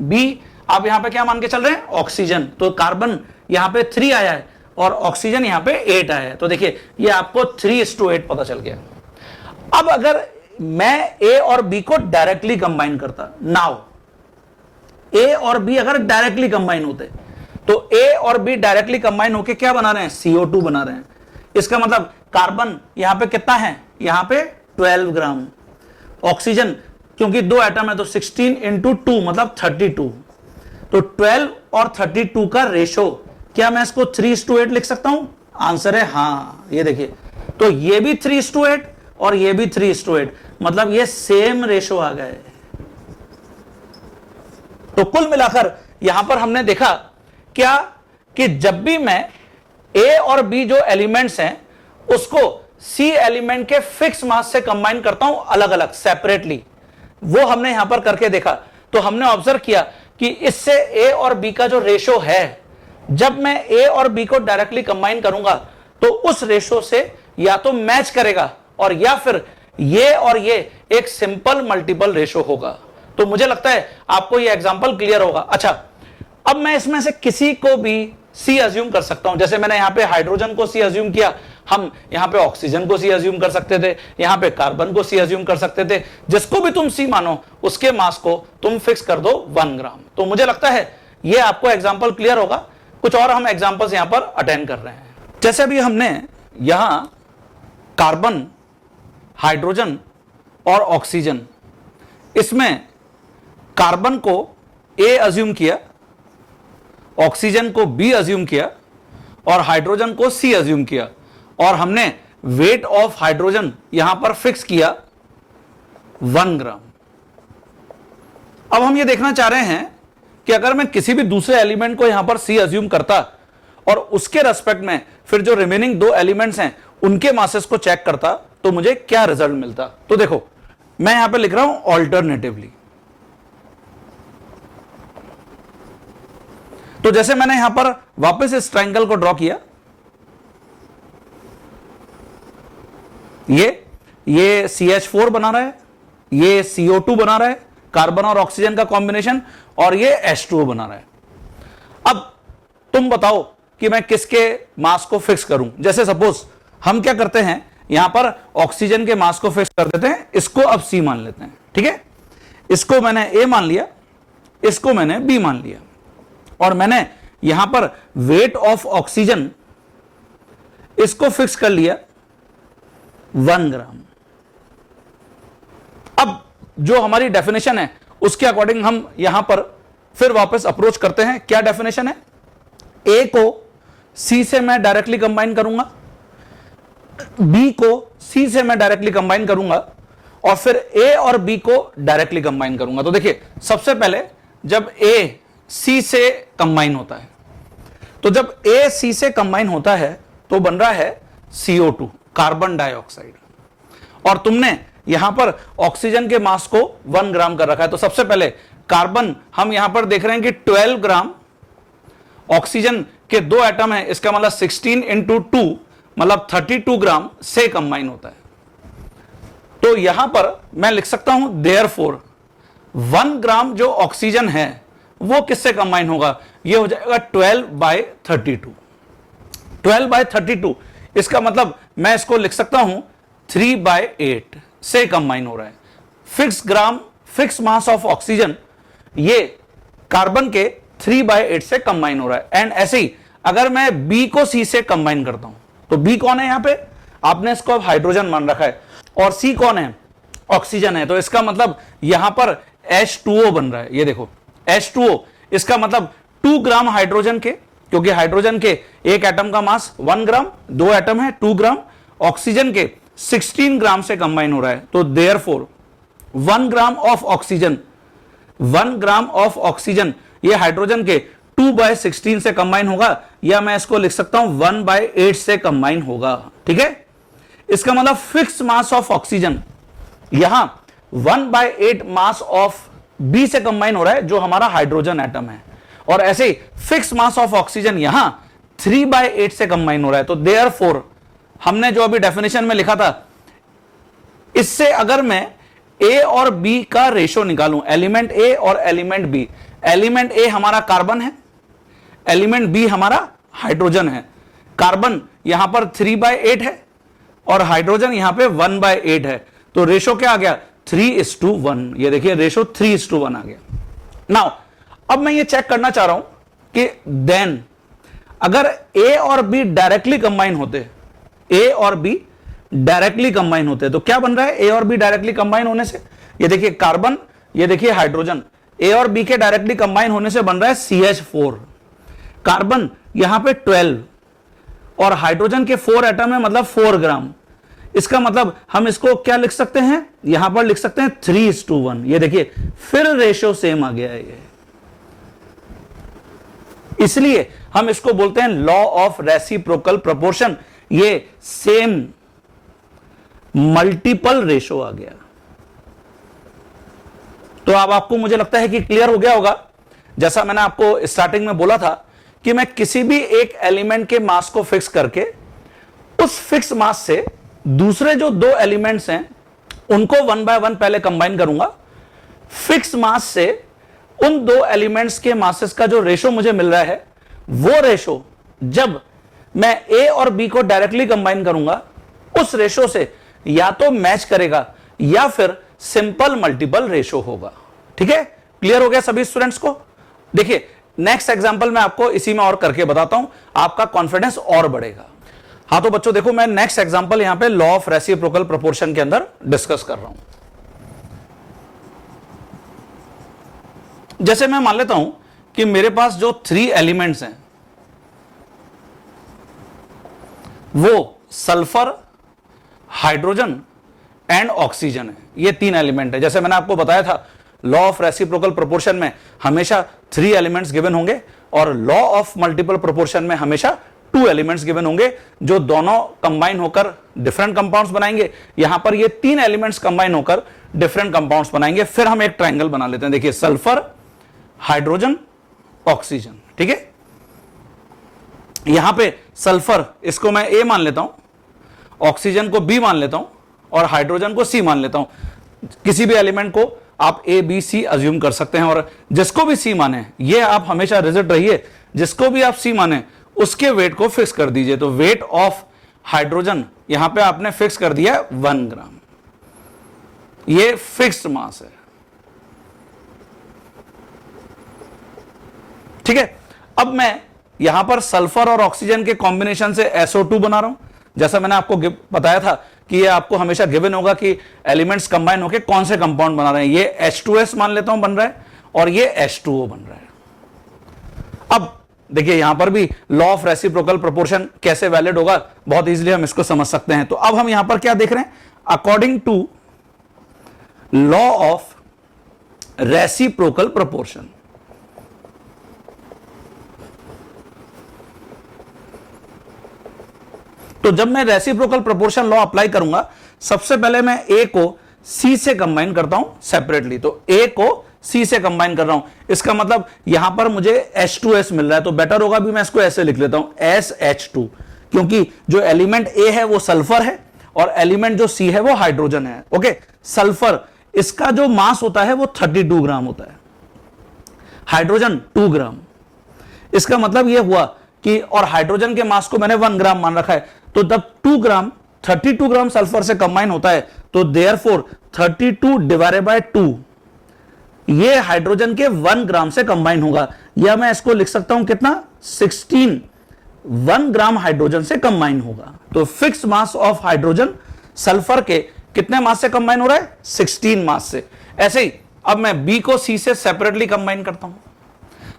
B आप यहां पे क्या मान के चल रहे हैं, ऑक्सीजन। तो कार्बन यहां पे 3 आया है और ऑक्सीजन यहां पे 8 आया है। तो देखिए ये आपको 3:8 पता चल गया। अब अगर मैं A और B को डायरेक्टली कंबाइन करता, नाउ ए और बी अगर डायरेक्टली कंबाइन होते, तो ए और बी डायरेक्टली कंबाइन होके क्या बना रहे हैं, CO2 बना रहे हैं। इसका मतलब कार्बन यहां पे कितना है, यहां पे 12 ग्राम। ऑक्सीजन क्योंकि 2 एटम है तो 16 इंटू 2 मतलब 32। तो 12 और 32 का रेशो, क्या मैं इसको 3:8 लिख सकता हूं? आंसर है हां। ये देखिए, तो ये भी 3:8 और ये भी 3:8, मतलब ये सेम रेशो आ गए। तो कुल मिलाकर यहां पर हमने देखा क्या कि जब भी मैं ए और बी जो एलिमेंट्स हैं उसको सी एलिमेंट के फिक्स मास से कंबाइन करता हूं अलग अलग सेपरेटली, वो हमने यहां पर करके देखा। तो हमने ऑब्जर्व किया कि इससे ए और बी का जो रेशो है, जब मैं ए और बी को डायरेक्टली कंबाइन करूंगा तो उस रेशो से या तो मैच करेगा और या फिर ये और ये एक सिंपल मल्टीपल रेशो होगा। तो मुझे लगता है आपको ये एग्जांपल क्लियर होगा। अच्छा, अब मैं इसमें से किसी को भी सी अज्यूम कर सकता हूं। जैसे मैंने यहां पे हाइड्रोजन को सी अज्यूम किया, हम यहां पे ऑक्सीजन को सी अज्यूम कर सकते थे, यहां पे कार्बन को सी अज्यूम कर सकते थे। जिसको भी तुम सी मानो उसके मास को तुम फिक्स कर दो 1 ग्राम। तो मुझे लगता है ये आपको एग्जांपल क्लियर होगा। कुछ और हम एग्जांपल्स यहां पर अटेंड कर रहे हैं। जैसे अभी हमने यहां कार्बन, हाइड्रोजन और ऑक्सीजन, इसमें कार्बन को ए अज्यूम किया, ऑक्सीजन को बी अज्यूम किया और हाइड्रोजन को सी अज्यूम किया, और हमने वेट ऑफ हाइड्रोजन यहां पर फिक्स किया 1 ग्राम। अब हम ये देखना चाह रहे हैं कि अगर मैं किसी भी दूसरे एलिमेंट को यहां पर सी अज्यूम करता और उसके रेस्पेक्ट में फिर जो रिमेनिंग 2 एलिमेंट्स हैं उनके मासेस को चेक करता तो मुझे क्या रिजल्ट मिलता। तो देखो, मैं यहां पे लिख रहा हूं ऑल्टरनेटिवली। तो जैसे मैंने यहां पर वापस इस ट्रायंगल को ड्रॉ किया, ये CH4 बना रहा है, ये CO2 बना रहा है, कार्बन और ऑक्सीजन का कॉम्बिनेशन, और ये H2O बना रहा है। अब तुम बताओ कि मैं किसके मास को फिक्स करूं। जैसे सपोज हम क्या करते हैं, यहां पर ऑक्सीजन के मास को फिक्स कर देते हैं, इसको अब C मान लेते हैं, ठीक है। इसको मैंने A मान लिया, इसको मैंने B मान लिया, और मैंने यहां पर वेट ऑफ ऑक्सीजन इसको फिक्स कर लिया 1 ग्राम। अब जो हमारी डेफिनेशन है उसके अकॉर्डिंग हम यहां पर फिर वापस अप्रोच करते हैं। क्या डेफिनेशन है? ए को सी से मैं डायरेक्टली कंबाइन करूंगा, बी को सी से मैं डायरेक्टली कंबाइन करूंगा, और फिर ए और बी को डायरेक्टली कंबाइन करूंगा। तो देखिए, सबसे पहले जब ए सी से कंबाइन होता है, तो जब ए सी से कंबाइन होता है तो बन रहा है CO2, कार्बन डाइऑक्साइड, और तुमने यहां पर ऑक्सीजन के मास को 1 ग्राम कर रखा है। तो सबसे पहले कार्बन हम यहां पर देख रहे हैं कि 12 ग्राम, ऑक्सीजन के 2 एटम है, इसका मतलब 16 इंटू 2 मतलब 32 ग्राम से कंबाइन होता है। तो यहां पर मैं लिख सकता हूं देयरफॉर 1 ग्राम जो ऑक्सीजन है वो किससे कंबाइन होगा, ये हो जाएगा 12/32। 12/32, इसका मतलब मैं इसको लिख सकता हूं 3/8 से कंबाइन हो रहा है। फिक्स मास ऑफ ऑक्सीजन ये कार्बन के 3/8 से कंबाइन हो रहा है। एंड ऐसे ही अगर मैं B को C से कंबाइन करता हूं, तो B कौन है यहां पे, आपने इसको अब हाइड्रोजन मान रखा है, और C कौन है, ऑक्सीजन है। तो इसका मतलब यहां पर H2O बन रहा है। ये देखो H2O, इसका मतलब 2 ग्राम हाइड्रोजन के, क्योंकि हाइड्रोजन के एक एटम का मास 1 ग्राम, 2 एटम है 2 ग्राम, ऑक्सीजन के 16 ग्राम से कंबाइन हो रहा है। तो therefore 1 gram of oxygen, 1 gram of oxygen ये हाइड्रोजन के 2/16 से कंबाइन होगा, या मैं इसको लिख सकता हूं 1/8 से कंबाइन होगा, ठीक है। इसका मतलब फिक्स मास ऑफ ऑक्सीजन यहां 1/8 मास ऑफ B से कंबाइन हो रहा है, जो हमारा हाइड्रोजन एटम है, और ऐसे ही फिक्स मास ऑफ ऑक्सीजन यहां 3/8 से कंबाइन हो रहा है। तो देयरफॉर हमने जो अभी डेफिनेशन में लिखा था, इससे अगर मैं A और B का रेशो निकालूं, एलिमेंट A और एलिमेंट B, एलिमेंट A हमारा कार्बन है, एलिमेंट B हमारा हाइड्रोजन है। कार्बन यहां पर 3/8 है और हाइड्रोजन यहां पे 1/8 है। तो रेशो क्या आ गया, 3:1। ये देखिए रेशो 3:1 आ गया। नाउ अब मैं ये चेक करना चाह रहा हूं कि देन अगर ए और बी डायरेक्टली कंबाइन होते, ए और बी डायरेक्टली कंबाइन होते तो क्या बन रहा है? ए और बी डायरेक्टली कंबाइन होने से ये देखिए कार्बन, ये देखिए हाइड्रोजन, ए और बी के डायरेक्टली कंबाइन होने से बन रहा है CH4। कार्बन यहां पे 12 और हाइड्रोजन के 4 एटम है, मतलब 4 ग्राम। इसका मतलब हम इसको क्या लिख सकते हैं? यहां पर लिख सकते हैं 3:1। ये देखिए फिर रेशियो सेम आ गया है ये, इसलिए हम इसको बोलते हैं लॉ ऑफ रेसिप्रोकल प्रोपोर्शन। ये सेम मल्टीपल रेशियो आ गया। तो अब आपको मुझे लगता है कि क्लियर हो गया होगा। जैसा मैंने आपको स्टार्टिंग में बोला था कि मैं किसी भी एक एलिमेंट के मास को फिक्स करके उस फिक्स मास से दूसरे जो 2 एलिमेंट्स हैं उनको 1 बाय 1 पहले कंबाइन करूंगा। फिक्स मास से उन 2 एलिमेंट्स के मासेस का जो रेशो मुझे मिल रहा है, वो रेशो जब मैं ए और बी को डायरेक्टली कंबाइन करूंगा उस रेशो से या तो मैच करेगा या फिर सिंपल मल्टीपल रेशो होगा। ठीक है, क्लियर हो गया सभी स्टूडेंट्स को? देखिए नेक्स्ट एग्जांपल मैं आपको इसी में और करके बताता हूं, आपका कॉन्फिडेंस और बढ़ेगा। हाँ तो बच्चों देखो, मैं नेक्स्ट एग्जांपल यहां पे लॉ ऑफ रेसिप्रोकल प्रोपोर्शन के अंदर डिस्कस कर रहा हूं। जैसे मैं मान लेता हूं कि मेरे पास जो 3 एलिमेंट्स हैं वो सल्फर, हाइड्रोजन एंड ऑक्सीजन है। ये 3 एलिमेंट है। जैसे मैंने आपको बताया था लॉ ऑफ रेसिप्रोकल प्रोपोर्शन में हमेशा 3 एलिमेंट्स गिवन होंगे और लॉ ऑफ मल्टीपल प्रोपोर्शन में हमेशा 2 एलिमेंट्स गिवन होंगे जो दोनों कंबाइन होकर डिफरेंट कंपाउंड्स बनाएंगे। यहां पर ये 3 एलिमेंट्स कंबाइन होकर डिफरेंट कंपाउंड्स बनाएंगे। फिर हम एक ट्रायंगल बना लेते हैं। देखिए सल्फर, हाइड्रोजन, ऑक्सीजन। ठीक है, यहां पे सल्फर इसको मैं ए मान लेता हूं, ऑक्सीजन को बी मान लेता हूं और हाइड्रोजन को सी मान लेता हूं। किसी भी एलिमेंट को आप ए बी सी अज्यूम कर सकते हैं और जिसको भी सी माने, ये आप हमेशा रिजिड रहिए, जिसको भी आप सी माने उसके वेट को फिक्स कर दीजिए। तो वेट ऑफ हाइड्रोजन यहां पे आपने फिक्स कर दिया 1 ग्राम। ये फिक्स्ड मास है। ठीक है, अब मैं यहां पर सल्फर और ऑक्सीजन के कॉम्बिनेशन से SO2 बना रहा हूं। जैसा मैंने आपको बताया था कि ये आपको हमेशा गिवन होगा कि एलिमेंट्स कंबाइन होकर कौन से कंपाउंड बना रहे हैं। ये H2S मान लेता हूं बन रहा है और ये H2O बन रहा है। अब देखिए यहां पर भी लॉ ऑफ रेसिप्रोकल प्रोपोर्शन कैसे वैलिड होगा, बहुत इजीली हम इसको समझ सकते हैं। तो अब हम यहां पर क्या देख रहे हैं? According to law of reciprocal proportion, तो जब मैं रेसिप्रोकल प्रोपोर्शन लॉ अप्लाई करूंगा, सबसे पहले मैं ए को सी से कंबाइन करता हूं सेपरेटली। तो ए को सी से कंबाइन कर रहा हूं, इसका मतलब यहां पर मुझे H2S मिल रहा है। तो बेटर होगा भी मैं इसको ऐसे लिख लेता हूं SH2, क्योंकि जो एलिमेंट ए है वो सल्फर है और एलिमेंट जो सी है वो हाइड्रोजन है। ओके, सल्फर इसका जो मास होता है वो 32 ग्राम होता है, हाइड्रोजन 2 ग्राम। इसका मतलब यह हुआ कि, और हाइड्रोजन के मास को मैंने 1 ग्राम मान रखा है, तो जब 2 ग्राम 32 ग्राम सल्फर से कंबाइन होता है तो देयरफॉर 32 डिवाइडेड बाय 2 ये हाइड्रोजन के 1 ग्राम से कंबाइन होगा। या मैं इसको लिख सकता हूं कितना? 16 1 ग्राम हाइड्रोजन से कंबाइन होगा। तो fix mass of hydrogen sulphur के कितने मास से कंबाइन हो रहा है? 16 मास से। ऐसे ही अब मैं बी को सी से सेपरेटली कंबाइन करता हूं।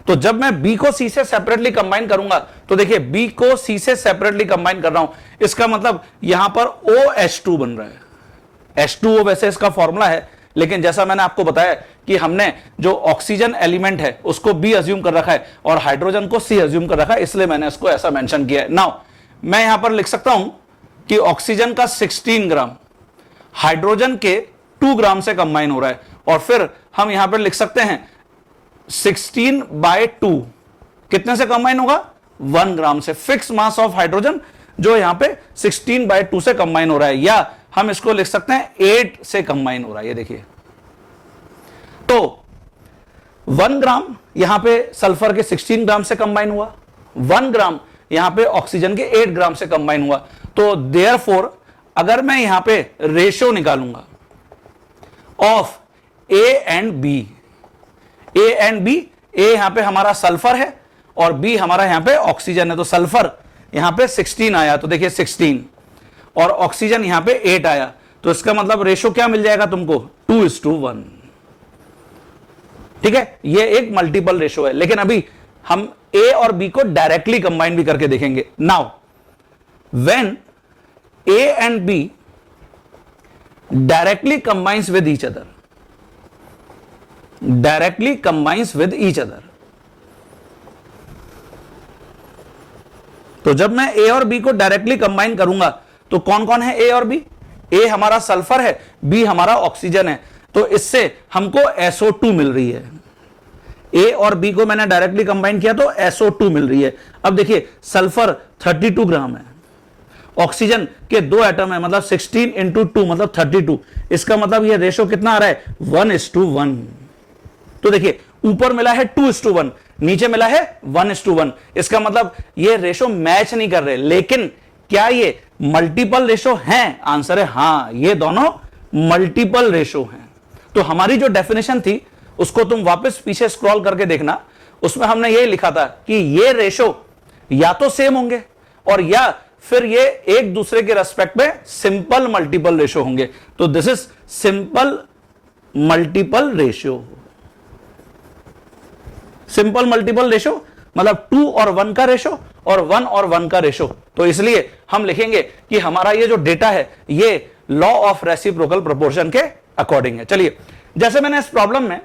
तो जब मैं बी को सी से सेपरेटली कंबाइन करूंगा, तो देखिए बी को सी से सेपरेटली कंबाइन कर रहा हूं, इसका मतलब यहां पर OH2 बन रहा है। H2O वैसे इसका फॉर्मूला है, लेकिन जैसा मैंने आपको बताया कि हमने जो ऑक्सीजन एलिमेंट है उसको बी अज्यूम कर रखा है और हाइड्रोजन को सी अज्यूम कर रखा है, इसलिए मैंने इसको ऐसा मेंशन किया है। नाउ मैं यहां पर लिख सकता हूं कि ऑक्सीजन का 16 ग्राम हाइड्रोजन के 2 ग्राम से कंबाइन हो रहा है, और फिर हम यहां पर लिख सकते हैं 16/2 कितने से कंबाइन होगा? 1 ग्राम से। फिक्स मास ऑफ हाइड्रोजन जो यहां पे 16/2 से कंबाइन हो रहा है, या हम इसको लिख सकते हैं 8 से कंबाइन हो रहा है। ये देखिए, तो 1 ग्राम यहां पे सल्फर के 16 ग्राम से कंबाइन हुआ, 1 ग्राम यहां पे ऑक्सीजन के 8 ग्राम से कंबाइन हुआ। तो देयरफॉर अगर मैं यहां पे रेशियो निकालूंगा ऑफ ए एंड बी ए यहां पे हमारा सल्फर है और बी हमारा यहां पे ऑक्सीजन है, तो सल्फर यहां पे 16 आया, तो देखिए 16 और ऑक्सीजन यहां पे 8 आया, तो इसका मतलब रेशो क्या मिल जाएगा तुमको 2:1। ठीक है, ये एक मल्टीपल रेशो है, लेकिन अभी हम ए और बी को डायरेक्टली कंबाइन भी करके देखेंगे। Now when A and be directly combines with each other, directly combines with each other, तो जब मैं ए और बी को डायरेक्टली कंबाइन करूंगा तो कौन कौन है ए और बी? ए हमारा सल्फर है, बी हमारा ऑक्सीजन है, तो इससे हमको SO2 मिल रही है। ए और बी को मैंने डायरेक्टली कंबाइन किया तो SO2 मिल रही है। अब देखिए सल्फर 32 ग्राम है, ऑक्सीजन के 2 एटम है, मतलब 16 इंटू 2 मतलब 32, इसका मतलब ये रेशो कितना आ रहा है 1:1। तो देखिए ऊपर मिला है 2:1, नीचे मिला है 1:1, इसका मतलब ये रेशो मैच नहीं कर रहे, लेकिन क्या ये मल्टीपल रेशो हैं? आंसर है हां, ये दोनों मल्टीपल रेशो हैं। तो हमारी जो डेफिनेशन थी उसको तुम वापस पीछे स्क्रॉल करके देखना, उसमें हमने ये लिखा था कि ये रेशो या तो सेम होंगे और या फिर ये एक दूसरे के रेस्पेक्ट में सिंपल मल्टीपल रेशो होंगे। तो this is simple multiple ratio. Simple multiple ratio मतलब 2 और 1 का रेशो और 1 और 1 का रेशो। तो इसलिए हम लिखेंगे कि हमारा ये जो डेटा है ये लॉ ऑफ रेसिप्रोकल प्रोपोर्शन के अकॉर्डिंग है। चलिए, जैसे मैंने इस प्रॉब्लम में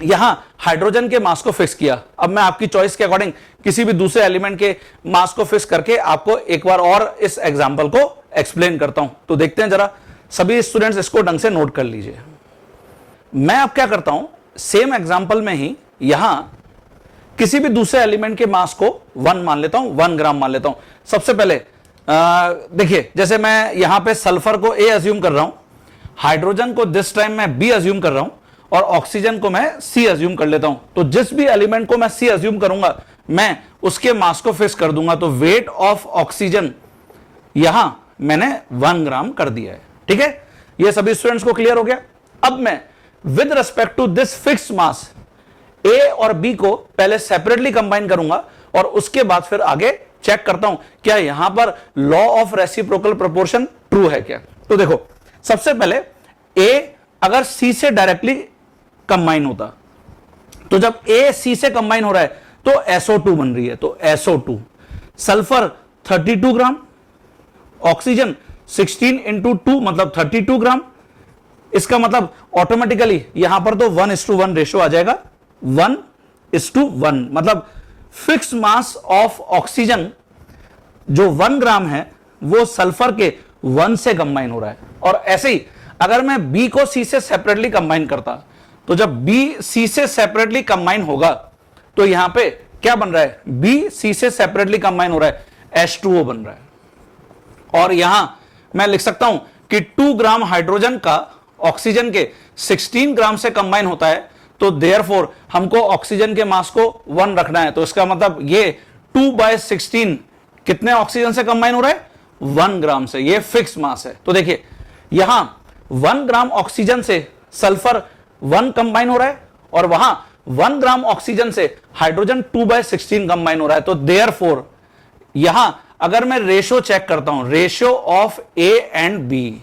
यहां हाइड्रोजन के मास को फिक्स किया, अब मैं आपकी चॉइस के अकॉर्डिंग किसी भी दूसरे एलिमेंट के मास को फिक्स करके आपको एक बार और इस एग्जांपल को एक्सप्लेन करता हूं। तो देखते हैं जरा, सभी स्टूडेंट्स इसको ढंग से नोट कर लीजिए। मैं अब क्या करता हूं, सेम एग्जांपल में ही यहां किसी भी दूसरे एलिमेंट के मास को 1 मान लेता हूं, 1 ग्राम मान लेता हूं। सबसे पहले देखिए, जैसे मैं यहां पे सल्फर को ए अज्यूम कर रहा हूं, हाइड्रोजन को दिस टाइम मैं बी अज्यूम कर रहा हूं और ऑक्सीजन को मैं सी अज्यूम कर लेता हूं। तो जिस भी एलिमेंट को मैं सी अज्यूम करूंगा मैं उसके मास को फिक्स कर दूंगा। तो वेट ऑफ ऑक्सीजन यहां मैंने 1 ग्राम कर दिया है। ठीक है, ये सभी स्टूडेंट्स को क्लियर हो गया। अब मैं with respect to this fixed mass A और बी को पहले सेपरेटली कंबाइन करूंगा और उसके बाद फिर आगे चेक करता हूं क्या यहां पर law of reciprocal proportion true है क्या। तो देखो, सबसे पहले ए अगर सी से डायरेक्टली कंबाइन होता, तो जब ए सी से कंबाइन हो रहा है तो SO2 बन रही है, तो SO2 सल्फर 32 ग्राम, ऑक्सीजन 16 इंटू 2 मतलब 32 ग्राम, इसका मतलब ऑटोमेटिकली यहां पर तो 1:1 रेशो आ जाएगा, 1:1 मतलब फिक्स मास ऑफ ऑक्सीजन जो 1 ग्राम है वो सल्फर के 1 से कंबाइन हो रहा है। और ऐसे ही अगर मैं बी को सी से सेपरेटली कंबाइन करता, तो जब बी सी से सेपरेटली कंबाइन होगा तो यहां पे क्या बन रहा है, बी सी से सेपरेटली कंबाइन हो रहा है, H2O बन रहा है। और यहां मैं लिख सकता हूं कि 2 ग्राम हाइड्रोजन का ऑक्सीजन के 16 ग्राम से कंबाइन होता है, तो देयरफॉर हमको ऑक्सीजन के मास को 1 रखना है। तो इसका मतलब ये 2/16 कितने ऑक्सीजन से कंबाइन हो रहा है, 1 ग्राम से। ये फिक्स मास है। तो देखिए यहां 1 ग्राम ऑक्सीजन से सल्फर 1 कंबाइन हो रहा है और वहां 1 ग्राम ऑक्सीजन से हाइड्रोजन 2/16 कंबाइन हो रहा है। तो देयरफॉर यहां अगर मैं रेशो चेक करता हूं, ratio of A and B,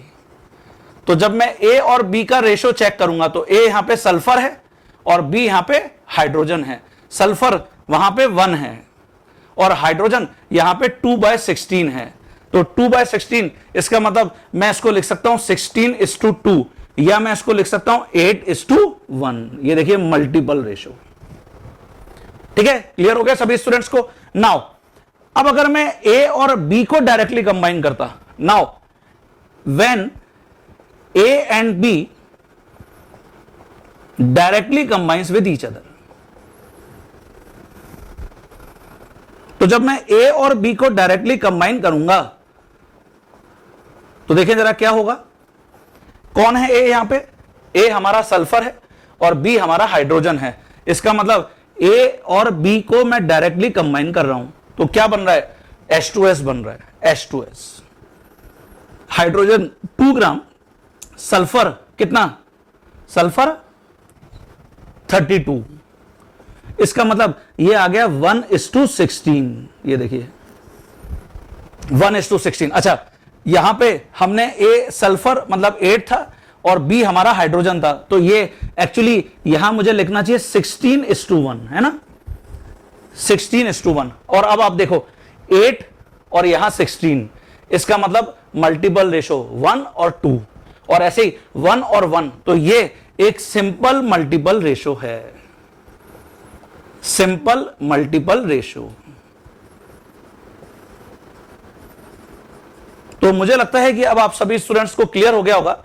तो जब मैं ए और बी का रेशो चेक करूंगा तो ए यहां पे सल्फर है और बी यहां पे हाइड्रोजन है। सल्फर वहां पे 1 है और हाइड्रोजन यहां पे 2/16 है। तो 2/16 इसका मतलब मैं इसको लिख सकता हूं 16:2 या मैं इसको लिख सकता हूं 8:1। ये देखिए मल्टीपल रेशो। ठीक है, क्लियर हो गया सभी स्टूडेंट्स को। नाउ अब अगर मैं ए और बी को डायरेक्टली कंबाइन करता, now when A and be directly combines with each other, तो जब मैं ए और बी को डायरेक्टली कंबाइन करूंगा तो देखें जरा क्या होगा। कौन है ए यहां पे, ए हमारा सल्फर है और बी हमारा हाइड्रोजन है। इसका मतलब ए और बी को मैं डायरेक्टली कंबाइन कर रहा हूं तो क्या बन रहा है, H2S बन रहा है, H2S। हाइड्रोजन 2 ग्राम, सल्फर कितना, सल्फर 32, इसका मतलब ये आ गया 1:16। ये देखिए 1:16। अच्छा, यहां पे हमने ए सल्फर मतलब 8 था और बी हमारा हाइड्रोजन था, तो ये एक्चुअली यहां मुझे लिखना चाहिए 16:1, है ना, 16:1। और अब आप देखो 8 और यहां 16, इसका मतलब मल्टीपल रेशो 1 और 2, और ऐसे ही 1 और 1, तो ये एक सिंपल मल्टीपल रेशो है, सिंपल मल्टीपल रेशो। तो मुझे लगता है कि अब आप सभी स्टूडेंट्स को क्लियर हो गया होगा।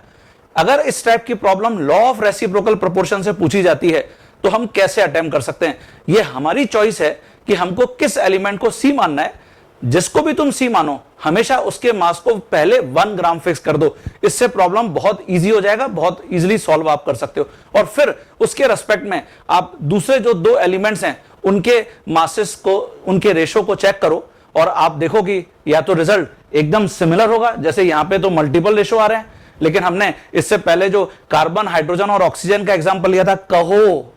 अगर इस टाइप की problem law of reciprocal proportion से पूछी जाती है तो हम कैसे अटेम्प्ट कर सकते हैं। यह हमारी चॉइस है कि हमको किस एलिमेंट को सी मानना है। जिसको भी तुम सी मानो, हमेशा उसके मास को पहले 1 ग्राम फिक्स कर दो, इससे प्रॉब्लम बहुत इजी हो जाएगा, बहुत इजीली सॉल्व आप कर सकते हो। और फिर उसके रेस्पेक्ट में आप दूसरे जो 2 एलिमेंट्स हैं उनके मासेस को, उनके रेशो को चेक करो और आप देखो कि या तो रिजल्ट एकदम सिमिलर होगा, जैसे यहां पे तो मल्टीपल रेशो आ रहे हैं, लेकिन हमने इससे पहले जो कार्बन, हाइड्रोजन और ऑक्सीजन का एग्जांपल लिया था, कहो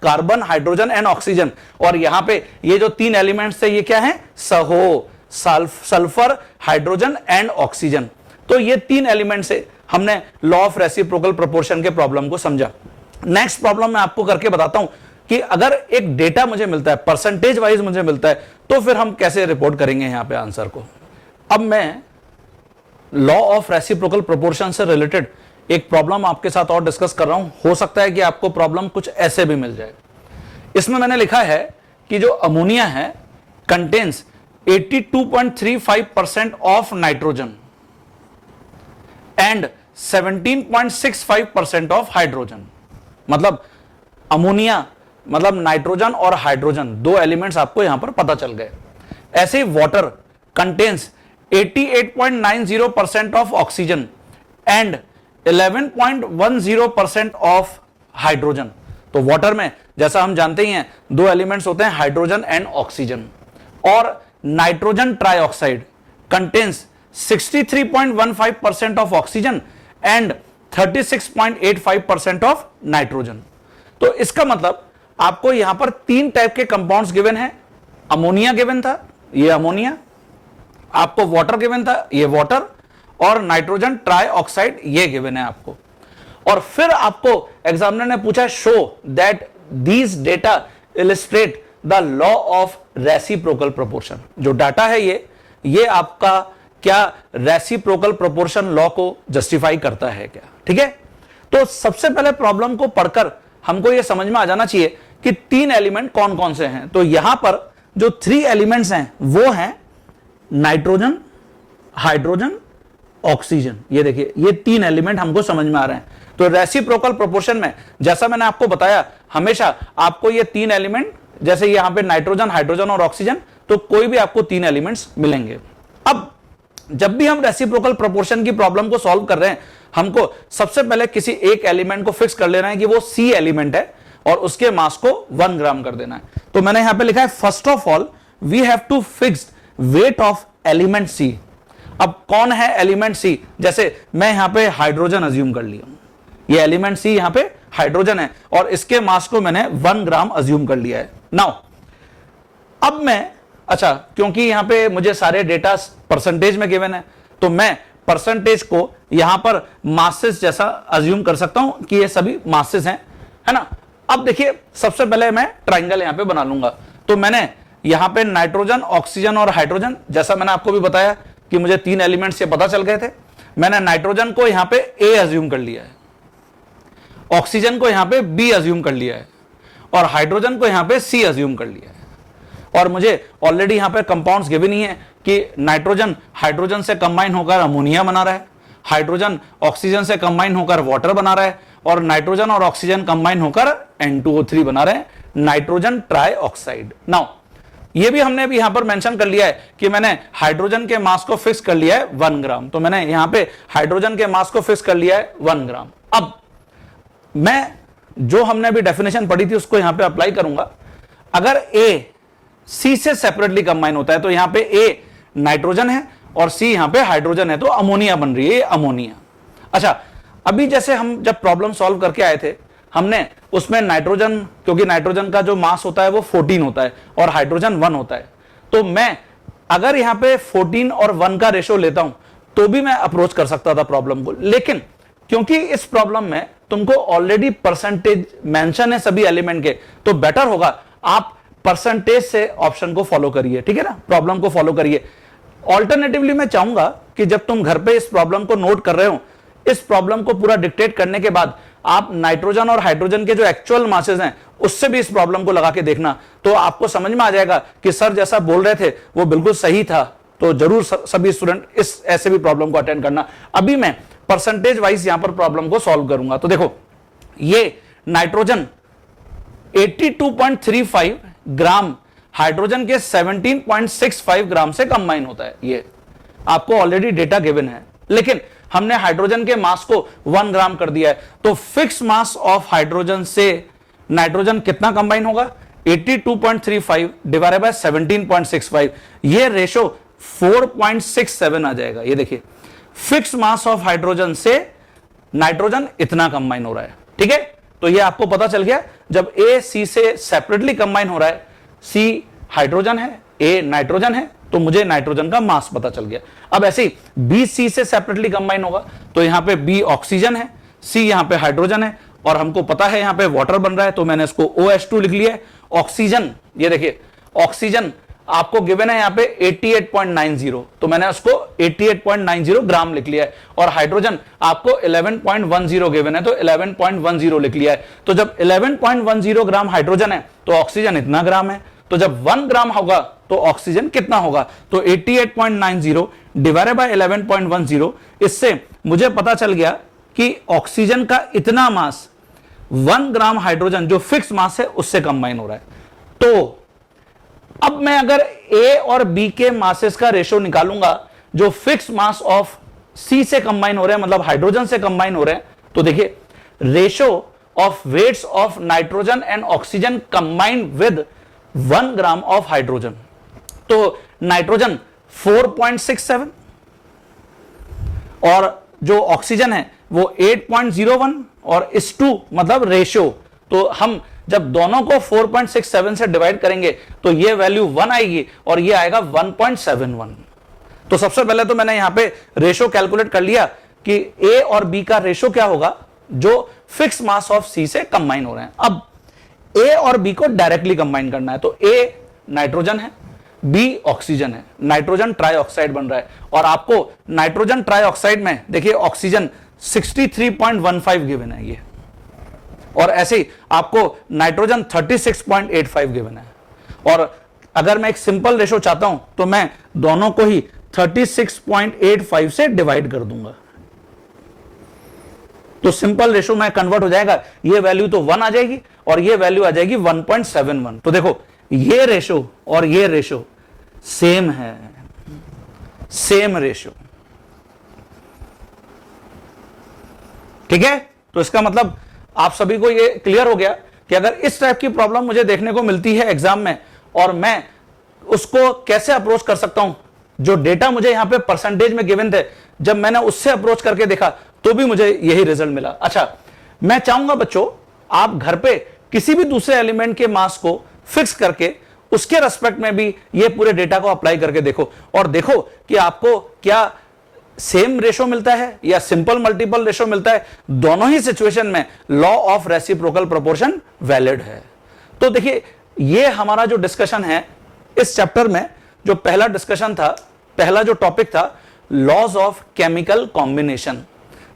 कार्बन, हाइड्रोजन एंड ऑक्सीजन, और यहां पे ये जो 3 एलिमेंट्स थे ये क्या है, सहो, सल्फर, हाइड्रोजन एंड ऑक्सीजन। तो ये 3 एलिमेंट से हमने लॉ ऑफ रेसिप्रोकल प्रोपोर्शन के प्रॉब्लम को समझा। नेक्स्ट प्रॉब्लम मैं आपको करके बताता हूं कि अगर एक डेटा मुझे मिलता है, परसेंटेज वाइज मुझे मिलता है, तो फिर हम कैसे रिपोर्ट करेंगे यहां पे आंसर को। अब मैं लॉ ऑफ रेसिप्रोकल प्रोपोर्शन से रिलेटेड एक प्रॉब्लम आपके साथ और डिस्कस कर रहा हूं। हो सकता है कि आपको प्रॉब्लम कुछ ऐसे भी मिल जाए। इसमें मैंने लिखा है कि जो अमोनिया है contains 82.35% of nitrogen and 17.65% of hydrogen. मतलब अमोनिया मतलब नाइट्रोजन और हाइड्रोजन 2 एलिमेंट्स आपको यहां पर पता चल गए। ऐसे ही water contains 88.90% of oxygen and 11.10% of hydrogen. तो वाटर में जैसा हम जानते ही हैं 2 एलिमेंट्स होते हैं, हाइड्रोजन एंड ऑक्सीजन। और nitrogen trioxide contains 63.15% of oxygen and 36.85% of nitrogen. तो इसका मतलब आपको यहां पर 3 टाइप के कंपाउंड्स गिवन है। अमोनिया गिवन था, ये अमोनिया, आपको वाटर गिवन था, ये वाटर, और नाइट्रोजन ट्राइऑक्साइड ये गिवन है आपको। और फिर आपको एग्जामिनर ने पूछा show that these data illustrate the law of reciprocal proportion. जो डाटा है ये आपका क्या रेसिप्रोकल प्रोपोर्शन लॉ को जस्टिफाई करता है क्या, ठीक है। तो सबसे पहले प्रॉब्लम को पढ़कर हमको यह समझ में आ जाना चाहिए कि 3 एलिमेंट कौन कौन से हैं। तो यहां पर जो 3 एलिमेंट्स हैं वो हैं नाइट्रोजन, हाइड्रोजन, ऑक्सीजन। ये देखिए ये 3 एलिमेंट हमको समझ में आ रहे हैं। तो रेसिप्रोकल प्रोपोर्शन में जैसा मैंने आपको बताया, हमेशा आपको ये 3 एलिमेंट, जैसे यहां पे नाइट्रोजन, हाइड्रोजन और ऑक्सीजन, तो कोई भी आपको 3 एलिमेंट्स मिलेंगे। अब जब भी हम रेसिप्रोकल प्रोपोर्शन की प्रॉब्लम को सॉल्व कर रहे हैं, हमको सबसे पहले किसी एक एलिमेंट को फिक्स कर लेना है कि वो सी एलिमेंट है और उसके मास को 1 ग्राम कर देना है। तो मैंने यहां पे लिखा है first of all we have to fix weight of element C. अब कौन है एलिमेंट सी? जैसे मैं यहां पे हाइड्रोजन अज्यूम कर लिया, ये एलिमेंट सी यहां पे हाइड्रोजन है और इसके मास को मैंने 1 ग्राम अज्यूम कर लिया है। नाउ अब मैं, अच्छा क्योंकि यहां पे मुझे सारे डेटा परसेंटेज में गिवन है, तो मैं परसेंटेज को यहां पर मासेस जैसा अज्यूम कर सकता हूं कि ये सभी मासेस हैं, है ना। अब देखिए सबसे पहले मैं ट्राइंगल यहां पे बना लूंगा। तो मैंने यहां पे नाइट्रोजन, ऑक्सीजन और हाइड्रोजन, जैसा मैंने आपको भी बताया कि मुझे 3 एलिमेंट्स से पता चल गए थे। मैंने नाइट्रोजन को यहां पे ए अज्यूम कर लिया है, ऑक्सीजन को यहां पे बी अज्यूम कर लिया है और हाइड्रोजन को यहां पे सी अज्यूम कर लिया है। और मुझे ऑलरेडी यहां पे कंपाउंड्स गिवन ही है कि नाइट्रोजन हाइड्रोजन से कंबाइन होकर अमोनिया बना रहा है, हाइड्रोजन ऑक्सीजन से कंबाइन होकर वाटर बना रहा है और नाइट्रोजन और ऑक्सीजन कंबाइन होकर N2O3 बना रहे हैं, नाइट्रोजन ट्राइऑक्साइड। नाउ ये भी हमने भी यहां पर मेंशन कर लिया है कि मैंने हाइड्रोजन के मास को फिक्स कर लिया है 1 ग्राम। तो मैंने यहां पे हाइड्रोजन के मास को फिक्स कर लिया है 1 ग्राम। अब मैं जो हमने अभी डेफिनेशन पढ़ी थी उसको यहां पे अप्लाई करूंगा। अगर ए सी से सेपरेटली कंबाइन होता है तो यहां पे ए नाइट्रोजन है और सी यहां पे हाइड्रोजन है, तो अमोनिया बन रही है, ये अमोनिया। अच्छा, अभी जैसे हम जब प्रॉब्लम सॉल्व करके आए थे हमने उसमें नाइट्रोजन, क्योंकि नाइट्रोजन का जो मास होता है वो 14 होता है और हाइड्रोजन 1 होता है, तो मैं अगर यहां पे 14 और 1 का रेशो लेता हूं तो भी मैं अप्रोच कर सकता था प्रॉब्लम को। लेकिन क्योंकि इस प्रॉब्लम में तुमको ऑलरेडी परसेंटेज मेंशन है सभी एलिमेंट के, तो बेटर होगा आप परसेंटेज से ऑप्शन को फॉलो करिए, ठीक है ना, प्रॉब्लम को फॉलो करिए। ऑल्टरनेटिवली मैं चाहूंगा कि जब तुम घर पे इस प्रॉब्लम को नोट कर रहे हो, इस प्रॉब्लम को पूरा डिक्टेट करने के बाद आप नाइट्रोजन और हाइड्रोजन के जो एक्चुअल मासेस हैं उससे भी इस प्रॉब्लम को लगा के देखना, तो आपको समझ में आ जाएगा कि सर जैसा बोल रहे थे वो बिल्कुल सही था। तो जरूर सभी स्टूडेंट इस ऐसे भी प्रॉब्लम को अटेंड करना। अभी मैं परसेंटेज वाइज यहां पर प्रॉब्लम को सॉल्व करूंगा। तो देखो, ये नाइट्रोजन 82.35 ग्राम हाइड्रोजन के 17.65 ग्राम से कंबाइन होता है, ये आपको ऑलरेडी डेटा गिवन है। लेकिन हमने हाइड्रोजन के मास को 1 ग्राम कर दिया है, तो फिक्स मास ऑफ हाइड्रोजन से नाइट्रोजन कितना कंबाइन होगा, 82.35 डिवाइडेड बाय 17.65, ये रेशो 4.67 आ जाएगा। ये देखिए, फिक्स मास ऑफ हाइड्रोजन से नाइट्रोजन इतना कंबाइन हो रहा है, ठीक है। तो ये आपको पता चल गया, जब ए सी से सेपरेटली कंबाइन हो रहा है, सी हाइड्रोजन है, ए नाइट्रोजन है, तो मुझे नाइट्रोजन का मास पता चल गया। अब ऐसे ही बी सी से सेपरेटली कंबाइन होगा, तो यहां पे बी ऑक्सीजन है, सी यहां पे हाइड्रोजन है, और हमको पता है यहां पे वाटर बन रहा है, तो मैंने इसको OH2 लिख लिया है। ऑक्सीजन, ये देखिए ऑक्सीजन आपको गिवन है यहां पे 88.90, तो मैंने उसको 88.90 ग्राम लिख लिया है, और हाइड्रोजन आपको 11.10 गिवन है, तो 11.10 लिख लिया है। तो जब 11.10 ग्राम हाइड्रोजन है तो ऑक्सीजन इतना ग्राम है, तो जब 1 ग्राम होगा तो ऑक्सीजन कितना होगा, तो 88.90 डिवाइडेड बाय 11.10, इससे मुझे पता चल गया कि ऑक्सीजन का इतना मास 1 ग्राम हाइड्रोजन जो फिक्स मास है उससे कंबाइन हो रहा है। तो अब मैं अगर ए और बी के मासेस का रेशो निकालूंगा जो फिक्स मास ऑफ सी से कंबाइन हो रहे हैं, मतलब हाइड्रोजन से कंबाइन हो रहे हैं, तो देखिए ratio of weights of nitrogen and oxygen combined with 1 gram of hydrogen, तो नाइट्रोजन 4.67 और जो ऑक्सीजन है वो 8.01 और इस टू मतलब रेशियो, तो हम जब दोनों को 4.67 से डिवाइड करेंगे तो ये वैल्यू 1 आएगी और ये आएगा 1.71। तो सबसे पहले तो मैंने यहां पे रेशो कैलकुलेट कर लिया कि ए और बी का रेशो क्या होगा जो फिक्स मास ऑफ सी से कंबाइन हो रहे हैं। अब ए और बी को डायरेक्टली कंबाइन करना है, तो ए नाइट्रोजन है, बी ऑक्सीजन है, नाइट्रोजन ट्राइऑक्साइड बन रहा है, और आपको नाइट्रोजन ट्राइऑक्साइड में देखिए ऑक्सीजन 63.15 गिवन है ये, और ऐसे ही आपको नाइट्रोजन 36.85 गिवन है। और अगर मैं एक सिंपल रेशो चाहता हूं तो मैं दोनों को ही 36.85 से डिवाइड कर दूंगा, तो सिंपल रेशो में कन्वर्ट हो जाएगा, ये वैल्यू तो 1 आ जाएगी और ये वैल्यू आ जाएगी 1.71। तो देखो ये रेशो और ये रेशो सेम है, सेम रेशो, ठीक है। तो इसका मतलब आप सभी को ये क्लियर हो गया कि अगर इस टाइप की प्रॉब्लम मुझे देखने को मिलती है एग्जाम में और मैं उसको कैसे अप्रोच कर सकता हूं, जो डेटा मुझे यहां पे परसेंटेज में गिवन थे, जब मैंने उससे अप्रोच करके देखा तो भी मुझे यही रिजल्ट मिला। अच्छा, मैं चाहूंगा बच्चों आप घर पे किसी भी दूसरे एलिमेंट के मास को फिक्स करके उसके रेस्पेक्ट में भी ये पूरे डेटा को अप्लाई करके देखो, और देखो कि आपको क्या सेम रेशो मिलता है या सिंपल मल्टीपल रेशो मिलता है। दोनों ही सिचुएशन में law of reciprocal proportion valid है। तो देखिए ये हमारा जो डिस्कशन है इस चैप्टर में, जो पहला डिस्कशन था, पहला जो टॉपिक था लॉज ऑफ केमिकल कॉम्बिनेशन,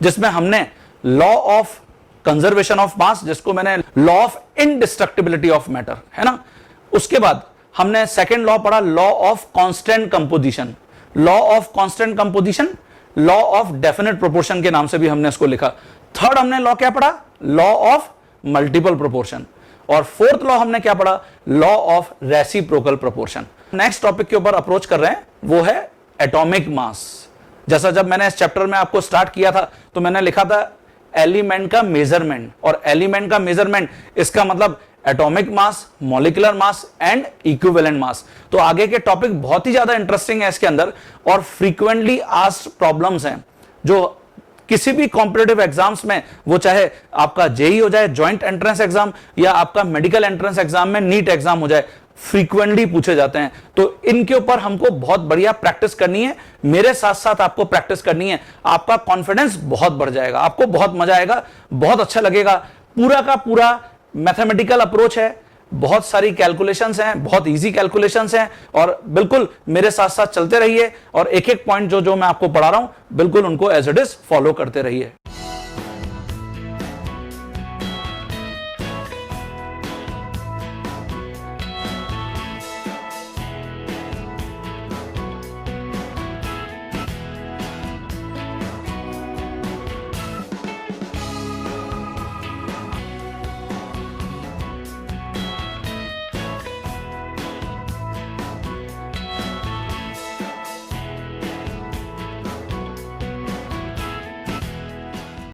जिसमें हमने लॉ ऑफ कंजर्वेशन ऑफ मास, जिसको मैंने law of indestructibility of matter, है ना, उसके बाद हमने सेकेंड लॉ पढ़ा law of constant composition, law of constant composition law of definite proportion के नाम से भी हमने इसको लिखा। थर्ड हमने लॉ क्या पढ़ा, लॉ ऑफ मल्टीपल प्रोपोर्शन, और फोर्थ लॉ हमने क्या पढ़ा, law of reciprocal proportion. Next topic के ऊपर अप्रोच कर रहे हैं वो है एटॉमिक मास। जैसा जब मैंने इस चैप्टर में आपको स्टार्ट किया था तो मैंने लिखा था एलिमेंट का मेजरमेंट, और एलिमेंट का मेजरमेंट इसका मतलब atomic mass, molecular mass and equivalent मास। तो आगे के टॉपिक बहुत ही ज्यादा इंटरेस्टिंग है इसके अंदर, और फ्रीक्वेंटली आस्क्ड प्रॉब्लम्स हैं जो किसी भी कॉम्पिटिटिव एग्जाम्स में, वो चाहे आपका जेई हो जाए, जॉइंट एंट्रेंस एग्जाम, या आपका मेडिकल एंट्रेंस एग्जाम में नीट एग्जाम हो जाए, फ्रीक्वेंटली पूछे जाते हैं। तो इनके ऊपर हमको बहुत बढ़िया प्रैक्टिस करनी है, मेरे साथ साथ आपको प्रैक्टिस करनी है। आपका कॉन्फिडेंस बहुत बढ़ जाएगा, आपको बहुत मजा आएगा, बहुत अच्छा लगेगा। पूरा का पूरा मैथमेटिकल अप्रोच है, बहुत सारी कैलकुलेशंस हैं, बहुत इजी कैलकुलेशंस हैं, और बिल्कुल मेरे साथ साथ चलते रहिए और एक एक पॉइंट जो जो मैं आपको पढ़ा रहा हूं बिल्कुल उनको एज इट इज फॉलो करते रहिए।